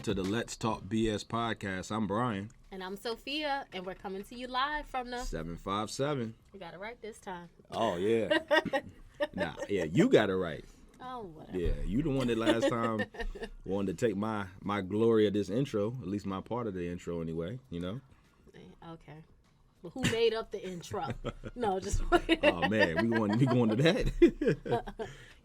to the Let's Talk BS podcast. I'm Bryan. And I'm Sofia, and we're coming to you live from the 757. You got it right this time. Oh, yeah. Nah, yeah, you got it right. Oh, whatever. Yeah, you the one that last time wanted to take my glory of this intro, at least my part of the intro anyway, you know? Okay. Well, who made up the intro? No, just Oh, man, we going to that.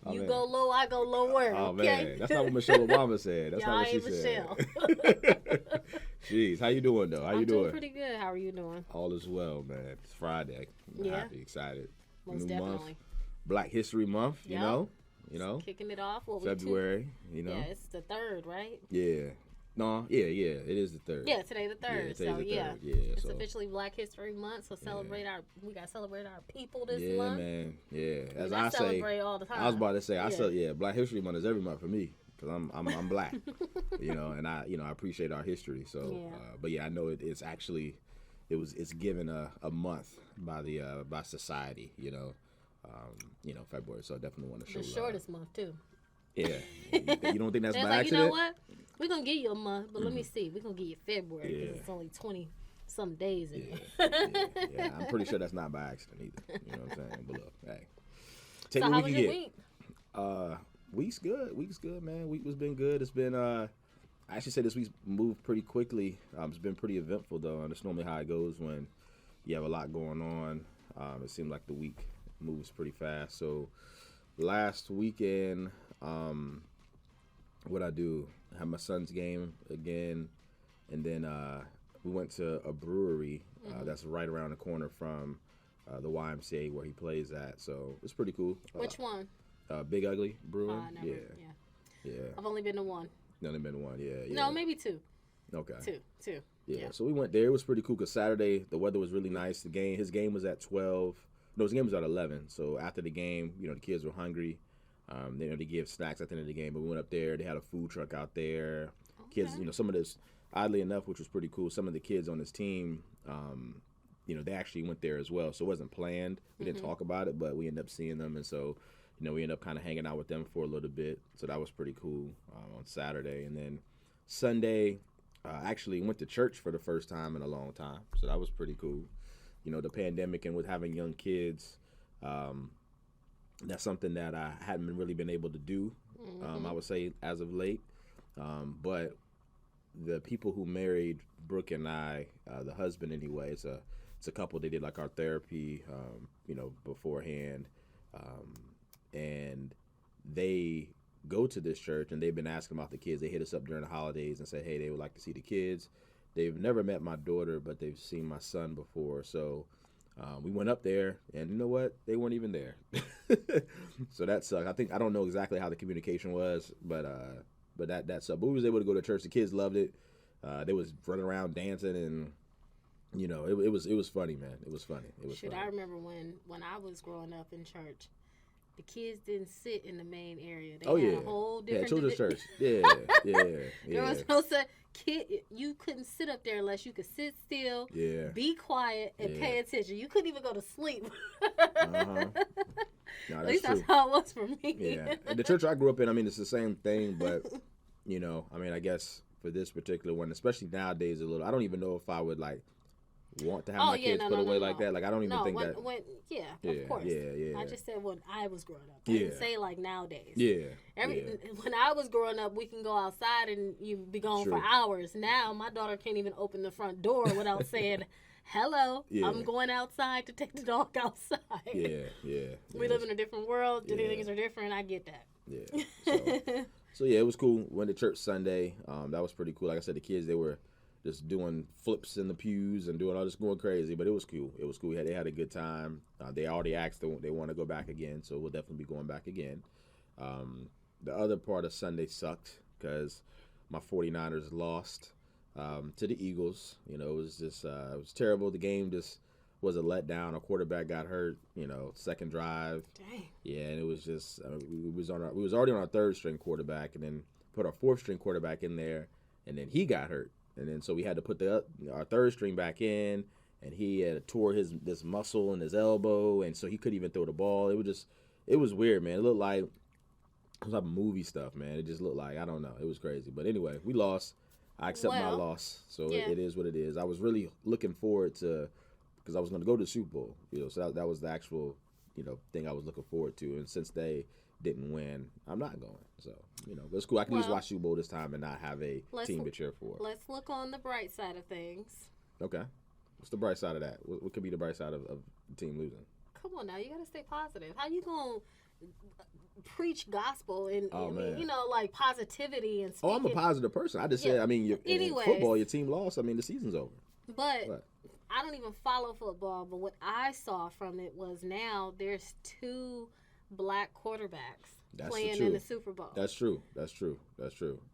You go low, I go lower. Oh, okay? man, that's not what Michelle Obama said. That's not what she Michelle. said. Jeez, how you doing, though? How you I'm doing? pretty good. How are you doing? All is well, man. It's Friday. I'm happy, excited. Most New definitely. month. Black History Month, you know? Kicking it off. What February, you know? Yeah, it's the 3rd, right? Yeah. No, yeah, it is the 3rd. Yeah, today the 3rd. Yeah, so, the 3rd. Yeah, it's so. officially Black History Month, so we got to celebrate our people this yeah, month. Man. Yeah, as I celebrate all the time. I was about to say, Black History Month is every month for me because I'm black, you know, and I appreciate our history. So, but yeah, I know it's actually it's given a month by society, you know, February. So I definitely want to show the shortest month too. Yeah, you don't think that's by like, accident? You know what? We're gonna give you a month, but let me see. We're gonna give you February because it's only 20-some days in it. Yeah, I'm pretty sure that's not by accident either. You know what I'm saying? But look, hey. So how was your week? Week's good, man. Week was been good. It's been I actually say this week's moved pretty quickly. It's been pretty eventful though, and that's normally how it goes when you have a lot going on. It seemed like the week moves pretty fast. So last weekend, what I do? I had my son's game again, and then we went to a brewery that's right around the corner from the YMCA where he plays at. So it's pretty cool. Which one? Big Ugly Brewing. Yeah. I've only been to one. You only been to one, yeah. No, maybe two. Okay. Two. Yeah. So we went there. It was pretty cool because Saturday the weather was really nice. His game was at 12. No, his game was at 11. So after the game, the kids were hungry. They give snacks at the end of the game, but we went up there. They had a food truck out there. Okay. Kids, some of this, oddly enough, which was pretty cool. Some of the kids on this team, they actually went there as well. So it wasn't planned. We didn't talk about it, but we ended up seeing them, and so we ended up kind of hanging out with them for a little bit. So that was pretty cool on Saturday, and then Sunday, actually went to church for the first time in a long time. So that was pretty cool. The pandemic and with having young kids. That's something that I hadn't really been able to do, I would say, as of late. But the people who married Brooke and I, the husband anyway, it's a couple. They did like our therapy, beforehand, and they go to this church and they've been asking about the kids. They hit us up during the holidays and said, hey, they would like to see the kids. They've never met my daughter, but they've seen my son before. So we went up there, and you know what? They weren't even there. So that sucked. I don't know exactly how the communication was, but that sucked. But we was able to go to church. The kids loved it. They was running around dancing, and it was funny, man. It was funny. I remember when I was growing up in church, the kids didn't sit in the main area. They had a whole different children's church. Yeah. There was no kid. You couldn't sit up there unless you could sit still, be quiet, and pay attention. You couldn't even go to sleep. No, At least that's how it was for me. Yeah, and the church I grew up in, it's the same thing, but I guess for this particular one, especially nowadays, I don't even know if I would want to have my kids put away like that. Like I don't even think that. Of course. Yeah. I just said when I was growing up. I didn't say like nowadays. Yeah. When I was growing up, we can go outside and you be gone for hours. Now my daughter can't even open the front door without saying, "Hello, I'm going outside to take the dog outside." Yeah. We live in a different world. Things are different. I get that. Yeah. So it was cool. Went to church Sunday. That was pretty cool. Like I said, the kids, they were just doing flips in the pews and doing all this, going crazy, but it was cool. They had a good time. They already asked they want to go back again, so we'll definitely be going back again. The other part of Sunday sucked because my 49ers lost to the Eagles. It was just it was terrible. The game just was a letdown. Our quarterback got hurt. Second drive. Dang. Yeah, and it was just we was already on our third string quarterback, and then put our fourth string quarterback in there, and then he got hurt. And then so we had to put our third string back in, and he had tore this muscle in his elbow, and so he couldn't even throw the ball. It was weird, man. It looked like some type of movie stuff, man. It just looked like, I don't know. It was crazy. But anyway, we lost. I accept my loss. So it is what it is. I was really looking forward to, because I was going to go to the Super Bowl, so that was the actual, thing I was looking forward to. And since they didn't win, I'm not going. So, it's cool. I can just watch Super Bowl this time and not have a team to cheer for. Let's look on the bright side of things. Okay. What's the bright side of that? What could be the bright side of the team losing? Come on now, you got to stay positive. How you going to preach gospel and, like positivity and speaking? Oh, I'm a positive person. I just said, in football, your team lost. The season's over. But I don't even follow football, but what I saw from it was now there's 2 black quarterbacks playing in the Super Bowl. That's true.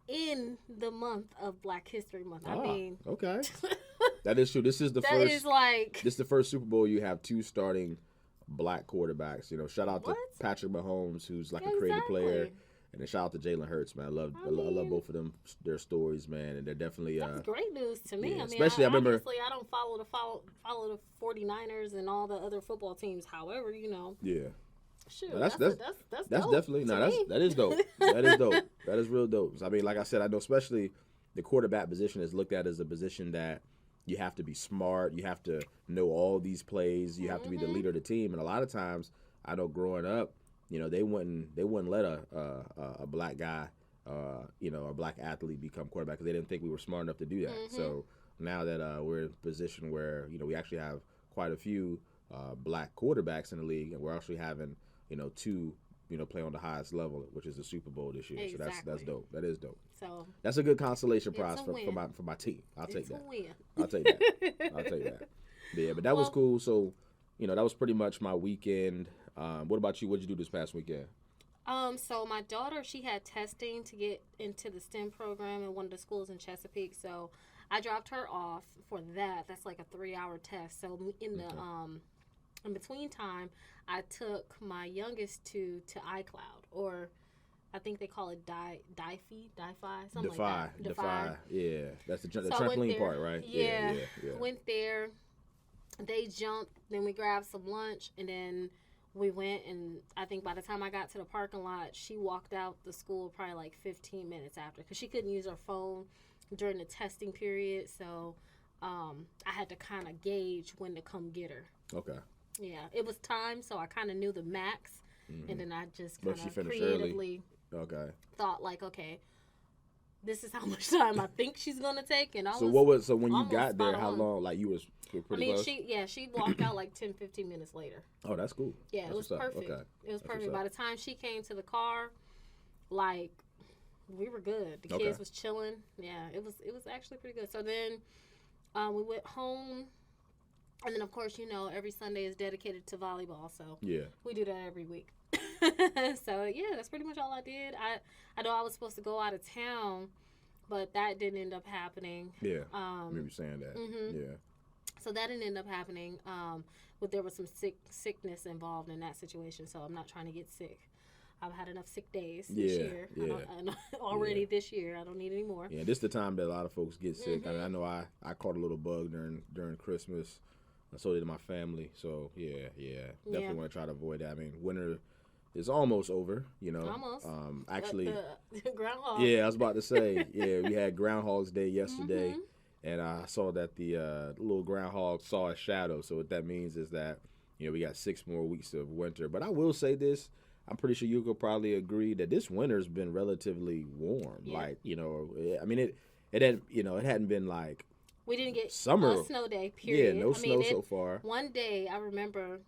In the month of Black History Month. Okay. That is true. This is the this is the first Super Bowl you have 2 starting black quarterbacks. Shout out to Patrick Mahomes, who's like a creative player. And then shout out to Jalen Hurts, man. I love both of them, their stories, man. And they're definitely that's great news to me. Yeah, especially I remember. Obviously, I don't follow the 49ers and all the other football teams. However, Yeah. Shoot, no, that's definitely that is dope. That is dope. That is real dope. Like I said, I know especially the quarterback position is looked at as a position that you have to be smart, you have to know all these plays, you have to be the leader of the team. And a lot of times, I know growing up, they wouldn't let a black guy, a black athlete become quarterback because they didn't think we were smart enough to do that. So now that we're in a position where we actually have quite a few black quarterbacks in the league, and we're actually having 2 play on the highest level, which is the Super Bowl this year. Exactly. So that's dope. That is dope. So that's a good consolation prize for my team. I'll take that. I'll take that. Yeah, but that was cool. So that was pretty much my weekend. What about you? What did you do this past weekend? So my daughter, she had testing to get into the STEM program in one of the schools in Chesapeake. So I dropped her off for that. That's like a 3-hour test. So in the in between time, I took my youngest to iCloud, or I think they call it DiFi, something like that. Defy. Yeah, that's the trampoline part, right? Yeah. Went there. They jumped. Then we grabbed some lunch, and then we went. And I think by the time I got to the parking lot, she walked out the school probably like 15 minutes after, because she couldn't use her phone during the testing period. So I had to kind of gauge when to come get her. Okay. Yeah, it was time, so I kind of knew the max, and then I just kind of creatively thought like, okay, this is how much time I think she's gonna take. And so when you got there, how long? Like you was pretty close? she walked out like 10-15 minutes later. Oh, that's cool. Yeah, it was perfect. Okay. It was perfect. By the time she came to the car, like we were good. The kids was chilling. Yeah, it was actually pretty good. So then we went home. And then, of course, every Sunday is dedicated to volleyball, so we do that every week. So, yeah, that's pretty much all I did. I know I was supposed to go out of town, but that didn't end up happening. Yeah, maybe saying that. Yeah. So that didn't end up happening, but there was some sickness involved in that situation, so I'm not trying to get sick. I've had enough sick days this year. Yeah. This year. I don't need any more. Yeah, this is the time that a lot of folks get sick. I know I caught a little bug during Christmas. So did my family. So, definitely want to try to avoid that. Winter is almost over, Almost. Actually, Groundhog. Yeah, I was about to say, we had Groundhog's Day yesterday, and I saw that the little groundhog saw a shadow. So what that means is that, we got 6 more weeks of winter. But I will say this, I'm pretty sure you could probably agree that this winter's been relatively warm. Yeah. Like, it hadn't been like, we didn't get summer. A snow day, period. Yeah, no snow so far. One day, I remember.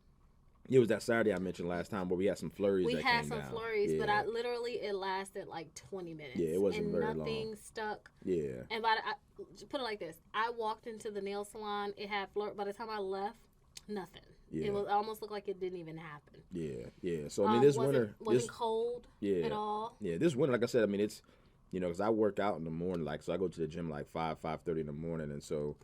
It was that Saturday I mentioned last time where we had some flurries that came down. We had some flurries, but it lasted like 20 minutes. Yeah, it wasn't very long. And nothing stuck. Yeah. And put it like this. I walked into the nail salon. It had by the time I left, nothing. Yeah. It almost looked like it didn't even happen. Yeah. So, this winter. Wasn't cold at all. Yeah, this winter, like I said, it's... because I work out in the morning, so I go to the gym like 5:30 in the morning, and so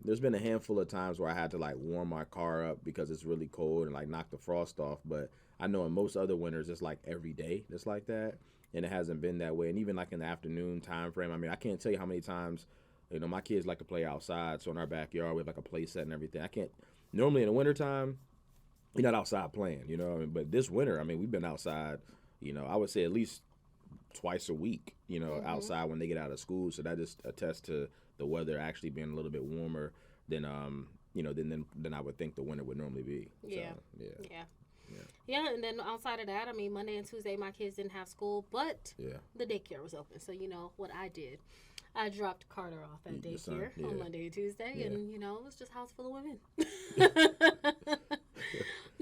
there's been a handful of times where I had to like warm my car up because it's really cold and like knock the frost off. But I know in most other winters it's like every day it's like that, and it hasn't been that way. And even like in the afternoon time frame, I can't tell you how many times my kids like to play outside. So in our backyard we have like a play set and everything. I can't normally in the wintertime you're not outside playing, but this winter we've been outside. I would say at least twice a week, you know, outside when they get out of school. So that just attests to the weather actually being a little bit warmer than you know, than I would think the winter would normally be. Yeah. So, Yeah, and then outside of that, I mean, Monday and Tuesday my kids didn't have school, but the daycare was open. So you know what I did. I dropped Carter off at daycare on Monday and Tuesday, and you know, it was just house full of women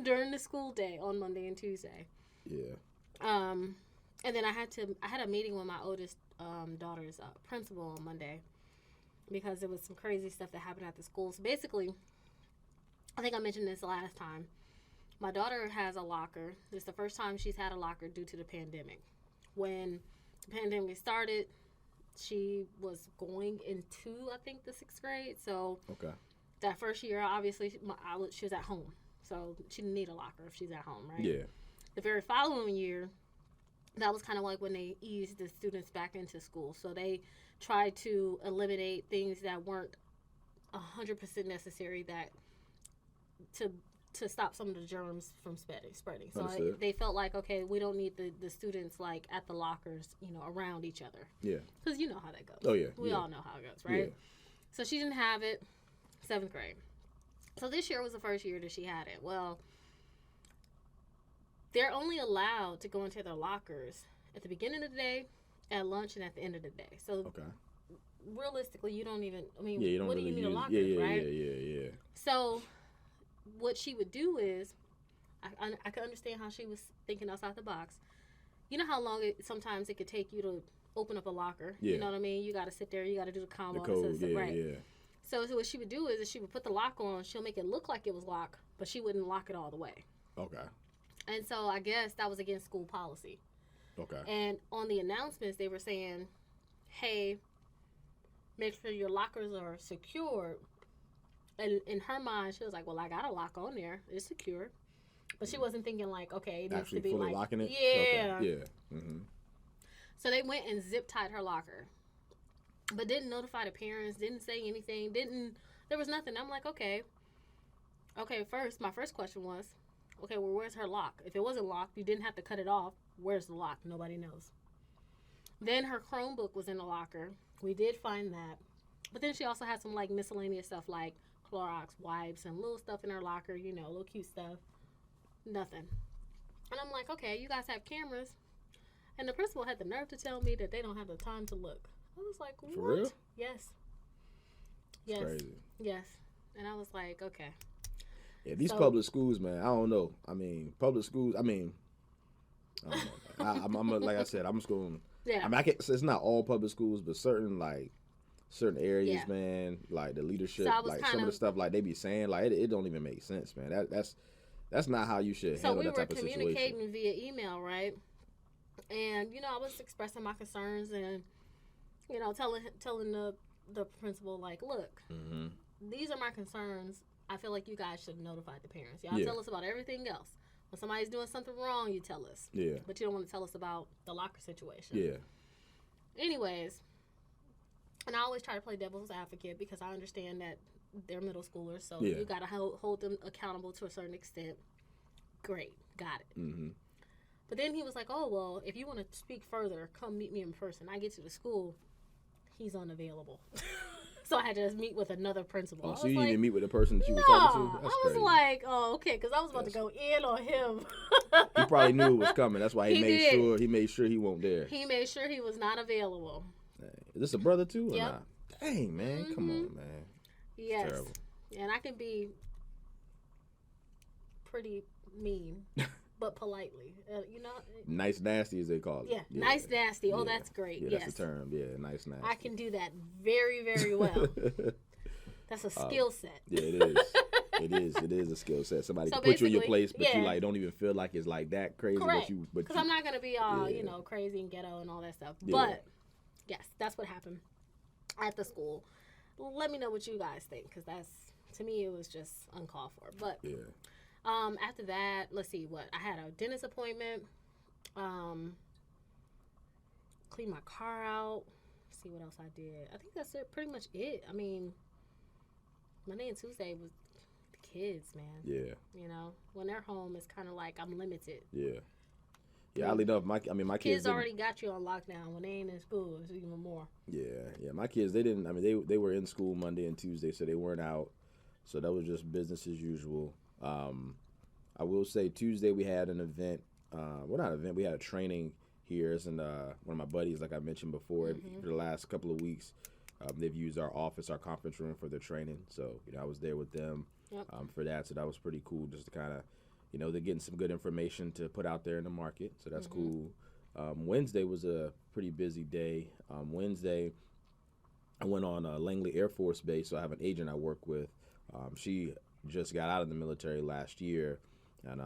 during the school day on Monday and Tuesday. Yeah. And then I had a meeting with my oldest daughter's principal on Monday because there was some crazy stuff that happened at the school. So basically, I think I mentioned this last time. My daughter has a locker. It's the first time she's had a locker due to the pandemic. When the pandemic started, she was going into, I think, the 6th grade. So that first year, obviously, she was at home. So she didn't need a locker if she's at home, right? Yeah. The very following year, that was kind of like when they eased the students back into school. So they tried to eliminate things that weren't 100% necessary to stop some of the germs from spreading. So they felt like, okay, we don't need the students like at the lockers, you know, around each other. Yeah. Because you know how that goes. Oh, yeah. We all know how it goes, right? Yeah. So she didn't have it 7th grade. So this year was the first year that she had it. Well, they're only allowed to go into their lockers at the beginning of the day, at lunch, and at the end of the day. So realistically, you don't even, I mean, what do you need a locker, right? Yeah. So what she would do is, I could understand how she was thinking outside the box. You know how long sometimes it could take you to open up a locker? Yeah. You know what I mean? You got to sit there, you got to do the combo. The code, right? Yeah. So what she would do is she would put the lock on, she'll make it look like it was locked, but she wouldn't lock it all the way. Okay. And so I guess that was against school policy. Okay. And on the announcements, they were saying, hey, make sure your lockers are secured. And in her mind, she was like, well, I got a lock on there. It's secure. But she wasn't thinking like, okay, it needs to be like, locking it? Yeah. Okay. Yeah. Mm-hmm. So they went and zip tied her locker. But didn't notify the parents, didn't say anything, there was nothing. I'm like, okay, my first question was, okay, well, where's her lock? If it wasn't locked, you didn't have to cut it off. Where's the lock? Nobody knows. Then her Chromebook was in the locker. We did find that. But then she also had some, like, miscellaneous stuff, like Clorox wipes and little stuff in her locker, you know, little cute stuff. Nothing. And I'm like, okay, you guys have cameras. And the principal had the nerve to tell me that they don't have the time to look. I was like, what? For real? Yes. It's crazy. Yes. And I was like, okay. Yeah, these public schools, man, I don't know. I mean, public schools, I don't know. I'm like I said, I'm just going to, I mean, it's not all public schools, but certain areas, man, like the leadership, so like some of the stuff like they be saying, like it don't even make sense, man. That's not how you should handle that type of situation. So we were communicating via email, right? And, you know, I was expressing my concerns and, you know, telling the principal, like, look, these are my concerns. I feel like you guys should notify the parents. Y'all tell us about everything else. When somebody's doing something wrong, you tell us. Yeah. But you don't want to tell us about the locker situation. Yeah. Anyways, and I always try to play devil's advocate because I understand that they're middle schoolers, so you got to hold them accountable to a certain extent. Great. Got it. Mm-hmm. But then he was like, oh, well, if you want to speak further, come meet me in person. I get to the school. He's unavailable. So I had to meet with another principal. Oh, so you didn't even meet with the person that you were talking to? That's crazy. Like, oh, okay, because I was about to go in on him. He probably knew it was coming. That's why he made sure he won't there. He made sure he was not available. Dang. Is this a brother too or not? Dang, man. Come on, man. Yes. It's terrible. And I can be pretty mean. But politely, you know. Nice nasty, as they call it. Yeah, nice nasty. Oh, that's great. Yeah, that's the term. Yeah, nice nasty. I can do that very, very well. That's a skill set. Yeah, it is. It is a skill set. Somebody can put you in your place, but you like don't even feel like it's like that crazy. Correct. Because I'm not gonna be all you know crazy and ghetto and all that stuff. Yeah. But yes, that's what happened at the school. Let me know what you guys think, because that's, to me, it was just uncalled for. But yeah. After that, let's see what I had a dentist appointment. Cleaned my car out. See what else I did. I think that's pretty much it. I mean, Monday and Tuesday was the kids, man. Yeah. You know, when they're home, it's kind of like I'm limited. Yeah. Yeah, oddly enough, my kids already got you on lockdown. When they ain't in school, it's even more. Yeah. My kids, they didn't. I mean, they were in school Monday and Tuesday, so they weren't out. So that was just business as usual. I will say Tuesday we had an event. Well, not an event. We had a training here. It's in one of my buddies, like I mentioned before. For the last couple of weeks, they've used our office, our conference room for their training. So I was there with them for that. So that was pretty cool, just to kind of, they're getting some good information to put out there in the market. So that's cool. Wednesday was a pretty busy day. Wednesday, I went on Langley Air Force Base. So I have an agent I work with. She just got out of the military last year, and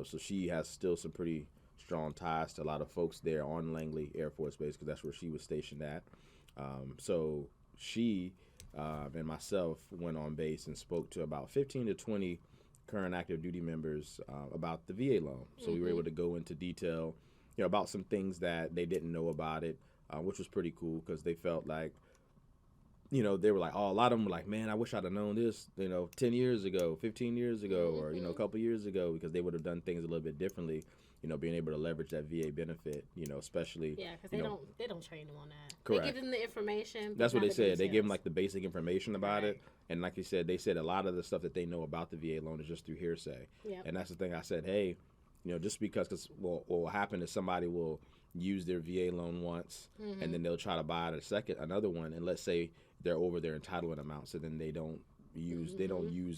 so she has still some pretty strong ties to a lot of folks there on Langley Air Force Base, because that's where she was stationed at. So she and myself went on base and spoke to about 15 to 20 current active duty members about the VA loan. So we were able to go into detail, about some things that they didn't know about it, which was pretty cool, because they felt like, they were like, a lot of them were like, man, I wish I'd have known this, 10 years ago, 15 years ago, or, a couple years ago, because they would have done things a little bit differently, being able to leverage that VA benefit, especially. Yeah, because they don't train them on that. Correct. They give them the information. That's what they said. They give them like the basic information about it. And like you said, they said a lot of the stuff that they know about the VA loan is just through hearsay. Yep. And that's the thing I said, hey, just because what will happen is somebody will use their VA loan once, and then they'll try to buy another one, and let's say they're over their entitlement amount, so then they don't use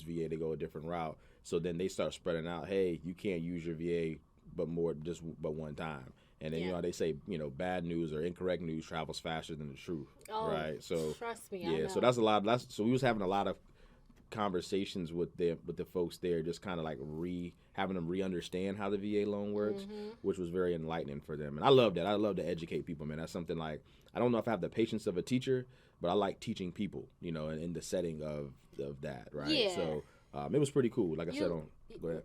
VA, to go a different route. So then they start spreading out, hey, you can't use your VA but one time. And then they say, bad news or incorrect news travels faster than the truth. Oh, right. So trust me. Yeah, so that's a lot. So we was having a lot of conversations with the folks there, just kind of like having them re-understand how the VA loan works, which was very enlightening for them. And I love that. I love to educate people, man. That's something like, I don't know if I have the patience of a teacher, but I like teaching people, in the setting of that, right? Yeah. So it was pretty cool. Like I said, go ahead.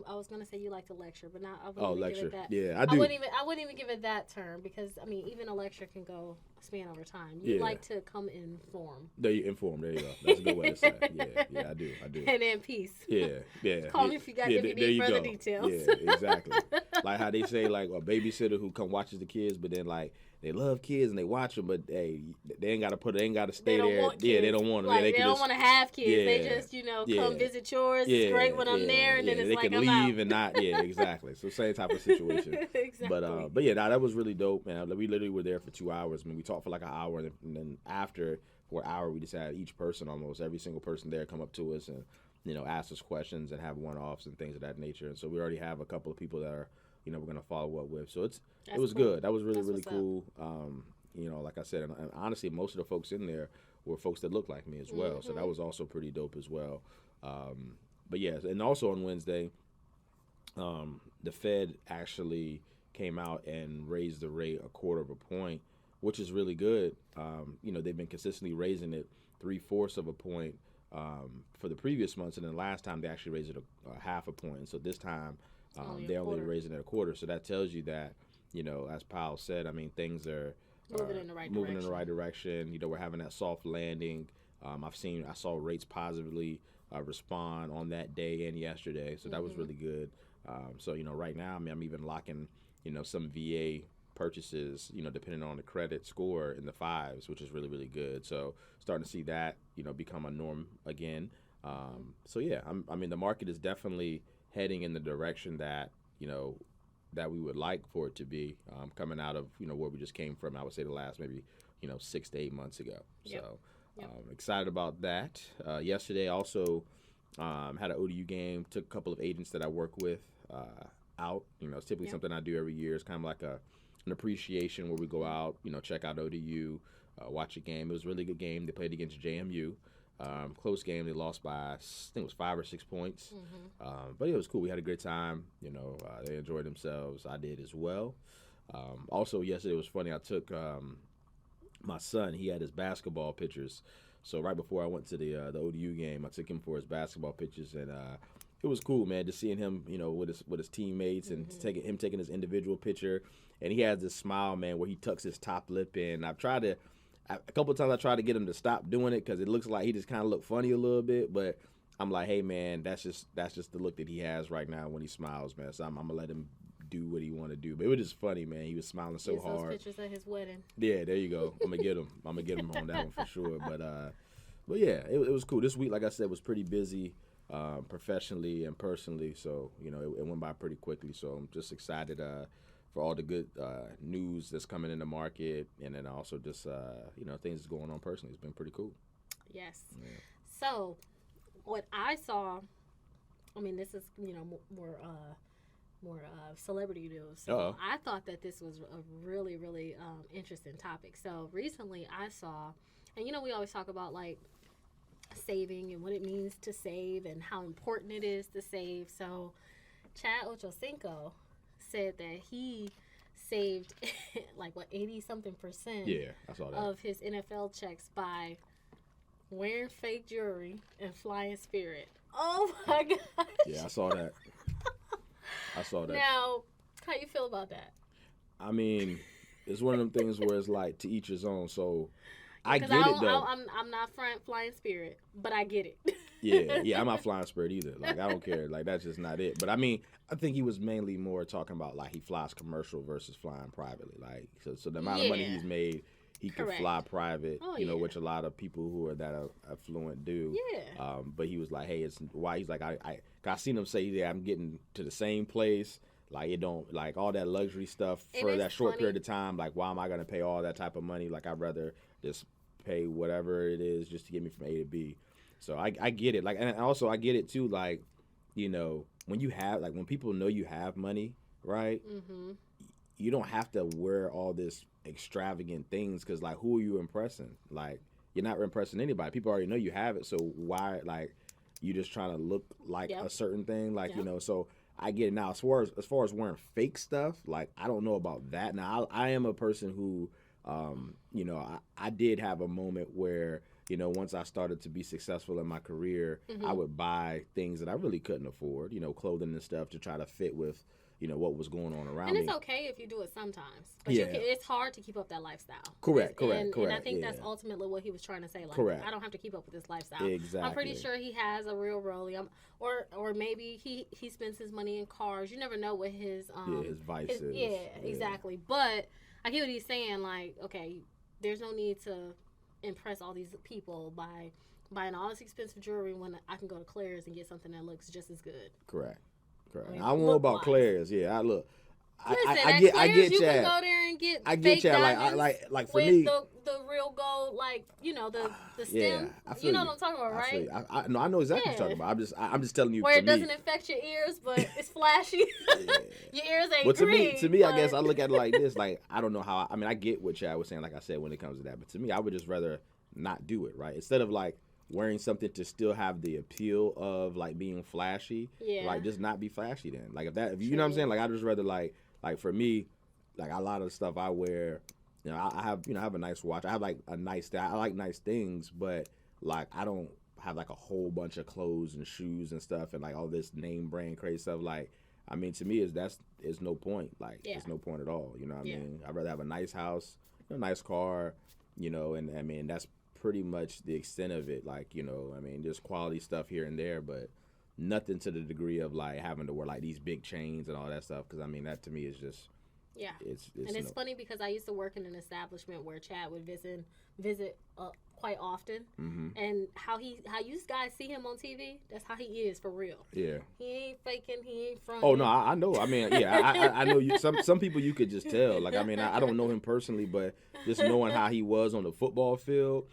I was gonna say you like to lecture, but not. I wouldn't lecture. Give it that. Yeah, I do. I wouldn't even give it that term, because even a lecture can go span over time. You like to come inform. There you inform. There you go. That's a good way to say it. Yeah, I do. And then peace. Yeah. Call me if you need further details. Yeah, exactly. Like how they say, like, a babysitter who come watches the kids, but then like they love kids and they watch them, but hey, they ain't got to stay there. Yeah, they don't want them. Like, they don't want to have kids. Yeah, they just come visit yours. It's great when I'm there, and then it's they like can I'm leave out. and not. Yeah, exactly. So same type of situation. Exactly. But yeah, that was really dope, man. We literally were there for 2 hours. I mean, we talked for like an hour, and then after for an hour, we just had each person, almost every single person there, come up to us and ask us questions and have one-offs and things of that nature. And so we already have a couple of people that are we're gonna follow up with. So it was cool. Good. That was really cool. Like I said, and honestly, most of the folks in there were folks that looked like me as well. So that was also pretty dope as well. But yeah, and also on Wednesday, the Fed actually came out and raised the rate 1/4 point, which is really good. They've been consistently raising it 3/4 of a point for the previous months, and then last time they actually raised it a 1/2 point. So this time they're only raising it 1/4. So that tells you that, as Powell said, I mean, things are moving in the right direction. We're having that soft landing. I saw rates positively respond on that day and yesterday, so that was really good. So right now, I mean, I'm even locking some VA purchases, depending on the credit score, in the 5s, which is really, really good. So starting to see that become a norm again. So yeah, I mean, the market is definitely heading in the direction that that we would like for it to be, coming out of where we just came from. I would say the last maybe 6 to 8 months ago. Yep. So excited about that. Yesterday also had an ODU game. Took a couple of agents that I work with out. It's typically something I do every year. It's kind of like an appreciation where we go out, check out ODU, watch a game. It was a really good game. They played against JMU. Close game. They lost by, I think it was 5 or 6 points. But it was cool. We had a great time. They enjoyed themselves. I did as well. Also, yesterday was funny. I took my son. He had his basketball pictures. So right before I went to the ODU game, I took him for his basketball pictures, and it was cool, man, just seeing him, with his teammates and taking his individual picture. And he has this smile, man, where he tucks his top lip in. A couple of times I tried to get him to stop doing it because it looks like he just kind of looked funny a little bit. But I'm like, hey, man, that's just the look that he has right now when he smiles, man. So I'm gonna let him do what he want to do. But it was just funny, man. He was smiling so Here's hard. Those pictures at his wedding. Yeah, there you go. I'm gonna get him. I'm gonna get him on that one for sure. But yeah, it was cool. This week, like I said, was pretty busy, professionally and personally. So it went by pretty quickly. So I'm just excited for all the good news that's coming in the market, and then also just things going on personally. It's been pretty cool. Yes. Yeah. So what I saw, I mean, this is more celebrity news. So I thought that this was a really, really interesting topic. So recently I saw, and we always talk about like saving and what it means to save and how important it is to save. So Chad Ochocinco said that he saved like 80-something% I saw that. of his NFL checks by wearing fake jewelry and flying Spirit. Oh my gosh. Yeah, I saw that. Now, how you feel about that? I mean, it's one of them things where it's like to each his own. So I get it though. I'm not flying Spirit, but I get it. Yeah, I'm not flying Spirit either. Like I don't care. Like that's just not it. But I mean, I think he was mainly more talking about like he flies commercial versus flying privately. Like so the amount of money he's made, he can fly private. Which a lot of people who are that affluent do. Yeah. But he was like, hey, it's why he's like I seen him say that I'm getting to the same place. Like it don't like all that luxury stuff for that short period of time. Like why am I gonna pay all that type of money? Like I'd rather just pay whatever it is just to get me from A to B. So I get it. Like and also I get it too. Like when you have when people know you have money, right? Mm-hmm. You don't have to wear all this extravagant things because like who are you impressing? Like you're not impressing anybody. People already know you have it. So why like you just trying to look like a certain thing? Like so. I get it now. As far as wearing fake stuff, like I don't know about that. Now I am a person who, I did have a moment where once I started to be successful in my career, I would buy things that I really couldn't afford, clothing and stuff to try to fit with, what was going on around me. And it's okay if you do it sometimes, but it's hard to keep up that lifestyle. Correct. And I think that's ultimately what he was trying to say. Like, correct. I don't have to keep up with this lifestyle. Exactly. I'm pretty sure he has a real rollie, or maybe he spends his money in cars. You never know what his vices. Exactly. But I get what he's saying. Like, okay, there's no need to impress all these people by buying all this expensive jewelry when I can go to Claire's and get something that looks just as good. Correct. I don't know about Claire's. Yeah, I look. Listen, I get you Chad. can go there and get I fake get Chad. diamonds like for with me, the real gold, like the stem. I feel you know what I'm talking about, right? I know exactly what you're talking about. I'm just telling you. Where it doesn't infect your ears, but it's flashy. Your ears ain't well, green. To me, I guess I look at it like this. Like I don't know how. I mean, I get what Chad was saying. Like I said, when it comes to that, but to me, I would just rather not do it. Right, instead of like wearing something to still have the appeal of like being flashy, like just not be flashy then. Like if you know what I'm saying, like I'd just rather like for me, like a lot of the stuff I wear, I have a nice watch. I have like a nice I like nice things, but like I don't have like a whole bunch of clothes and shoes and stuff and like all this name brand crazy stuff. Like I mean to me it's no point. Like it's no point at all. You know what I mean? I'd rather have a nice house, a nice car, and I mean that's pretty much the extent of it. Like I mean just quality stuff here and there, but nothing to the degree of like having to wear like these big chains and all that stuff, because I mean that to me is just it's funny because I used to work in an establishment where Chad would visit quite often, and how you guys see him on TV, that's how he is for real. Yeah, he ain't faking, he ain't fronting. Oh no, I know. I mean, I know you. Some people you could just tell. Like I mean, I don't know him personally, but just knowing how he was on the football field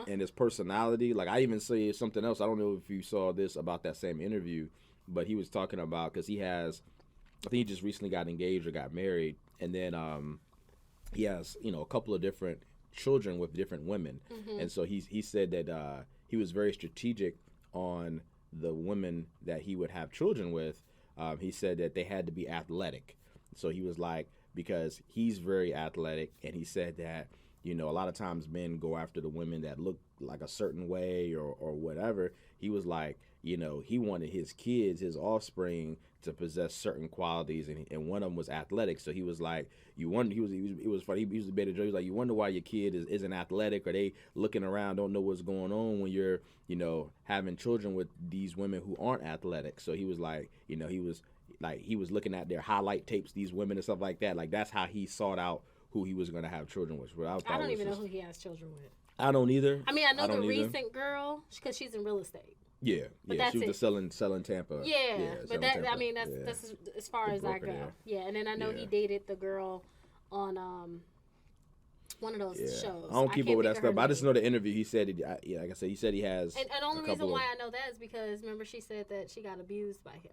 and his personality. Like I even say something else. I don't know if you saw this about that same interview, but he was talking about because he has, I think he just recently got engaged or got married, and then he has a couple of different children with different women, and so he said that he was very strategic on the women that he would have children with. He said that they had to be athletic, so he was like, because he's very athletic, and he said that a lot of times men go after the women that look like a certain way or whatever. He was like, he wanted his kids, his offspring, to possess certain qualities, and one of them was athletic. So he was like, it was funny. He used to be a joke. He was like, you wonder why your kid isn't athletic, or they looking around, don't know what's going on when you're, having children with these women who aren't athletic. So he was like, like he was looking at their highlight tapes, these women and stuff like that. Like that's how he sought out who he was going to have children with. I don't even know who he has children with. I don't either. I mean, I know the recent girl because she's in real estate. Yeah, she was selling Tampa. Yeah, but that Tampa. I mean that's as far as I go. Yeah, and then I know he dated the girl on one of those shows. I don't keep up with that stuff, but I just know the interview. He said, like I said, he said he has. And the only reason why I know that is because remember she said that she got abused by him.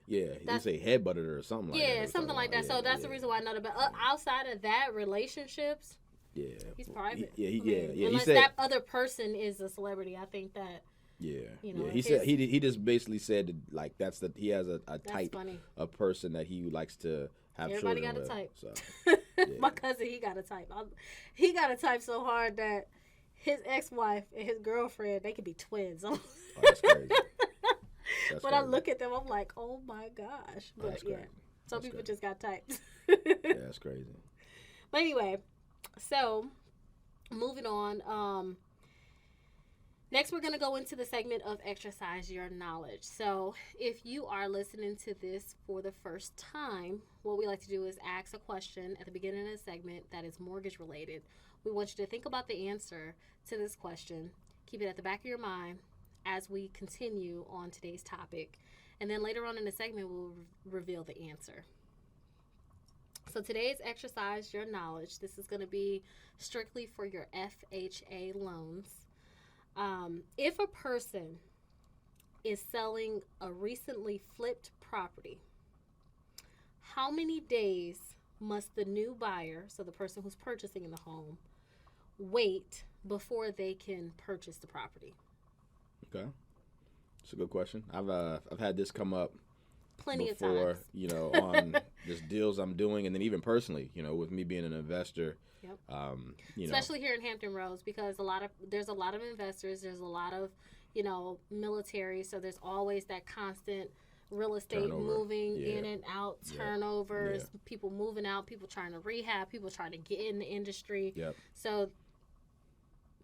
Yeah, he say headbutted her or something like that. Yeah, something like that. So that's the reason why I know that. But outside of that, relationships. Yeah, he's private. Unless he said, that other person is a celebrity, I think that. Yeah, he said he just basically said that, like he has a type of person that he likes to have Everybody children got with. a type. So, my cousin, he got a type. He got a type so hard that his ex-wife and his girlfriend, they could be twins. Oh, that's crazy. When I look at them, I'm like, oh my gosh. But some people just got types. Yeah, that's crazy. But anyway, so moving on. Next, we're going to go into the segment of Exercise Your Knowledge. So if you are listening to this for the first time, what we like to do is ask a question at the beginning of the segment that is mortgage related. We want you to think about the answer to this question. Keep it at the back of your mind as we continue on today's topic. And then later on in the segment, we'll reveal the answer. So today's Exercise Your Knowledge. This is going to be strictly for your FHA loans. If a person is selling a recently flipped property, how many days must the new buyer, so the person who's purchasing the home, wait before they can purchase the property? Okay, it's a good question. I've had this come up plenty before, of times. On just deals I'm doing, and then even personally, with me being an investor. Yep. Especially here in Hampton Roads, because there's a lot of investors, there's a lot of, military, so there's always that constant real estate moving in and out, turnovers, people moving out, people trying to rehab, people trying to get in the industry. Yep. So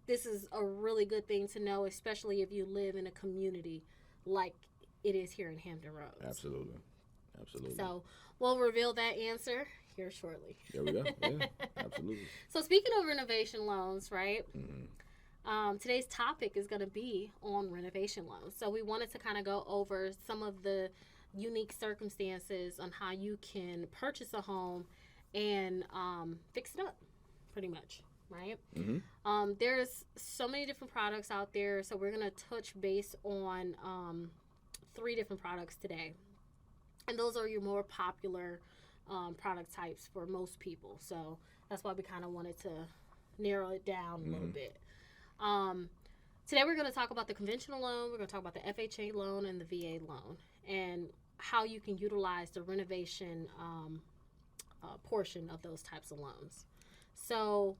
this is a really good thing to know, especially if you live in a community like it is here in Hampton Roads. Absolutely. So we'll reveal that answer here shortly. There we go. Yeah, absolutely. So speaking of renovation loans, right? Mm-hmm. Today's topic is going to be on renovation loans. So we wanted to kind of go over some of the unique circumstances on how you can purchase a home and fix it up, pretty much, right? Mm-hmm. There's so many different products out there, so we're going to touch base on 3 different products today. And those are your more popular product types for most people. So that's why we kind of wanted to narrow it down a little bit. Today we're going to talk about the conventional loan, we're going to talk about the FHA loan and the VA loan, and how you can utilize the renovation portion of those types of loans. So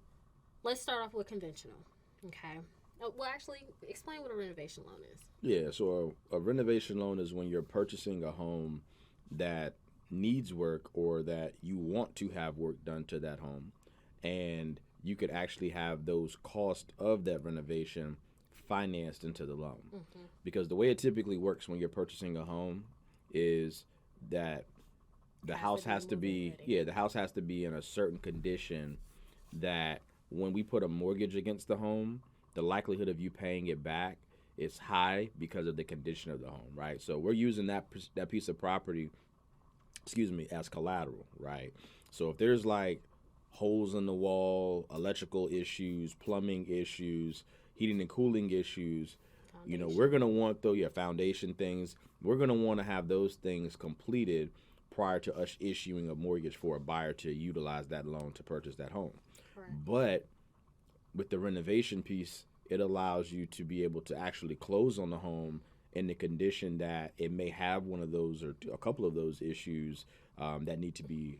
let's start off with conventional, okay? Well, actually, explain what a renovation loan is. Yeah, so a renovation loan is when you're purchasing a home that needs work or that you want to have work done to that home, and you could actually have those costs of that renovation financed into the loan. Mm-hmm. Because the way it typically works when you're purchasing a home is that the house has to be in a certain condition that when we put a mortgage against the home, the likelihood of you paying it back is high because of the condition of the home, right? So we're using that piece of property, as collateral, right? So if there's like holes in the wall, electrical issues, plumbing issues, heating and cooling issues, we're going to want foundation things. We're going to want to have those things completed prior to us issuing a mortgage for a buyer to utilize that loan to purchase that home. Correct. But with the renovation piece, it allows you to be able to actually close on the home in the condition that it may have one of those or a couple of those issues that need to be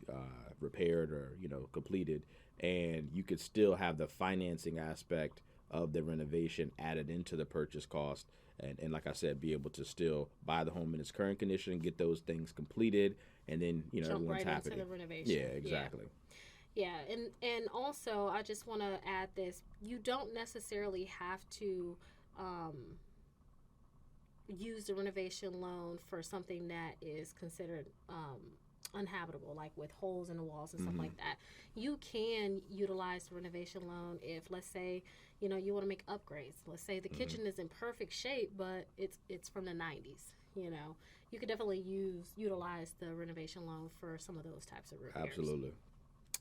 repaired or completed, and you could still have the financing aspect of the renovation added into the purchase cost, and like I said, be able to still buy the home in its current condition, get those things completed, and then everyone's happy. Into the renovation. Yeah, exactly. Yeah, and also I just want to add this: you don't necessarily have to use the renovation loan for something that is considered unhabitable, like with holes in the walls and stuff like that. You can utilize the renovation loan if, let's say, you want to make upgrades. Let's say the kitchen is in perfect shape, but it's from the 90s. You could definitely utilize the renovation loan for some of those types of repairs. Absolutely.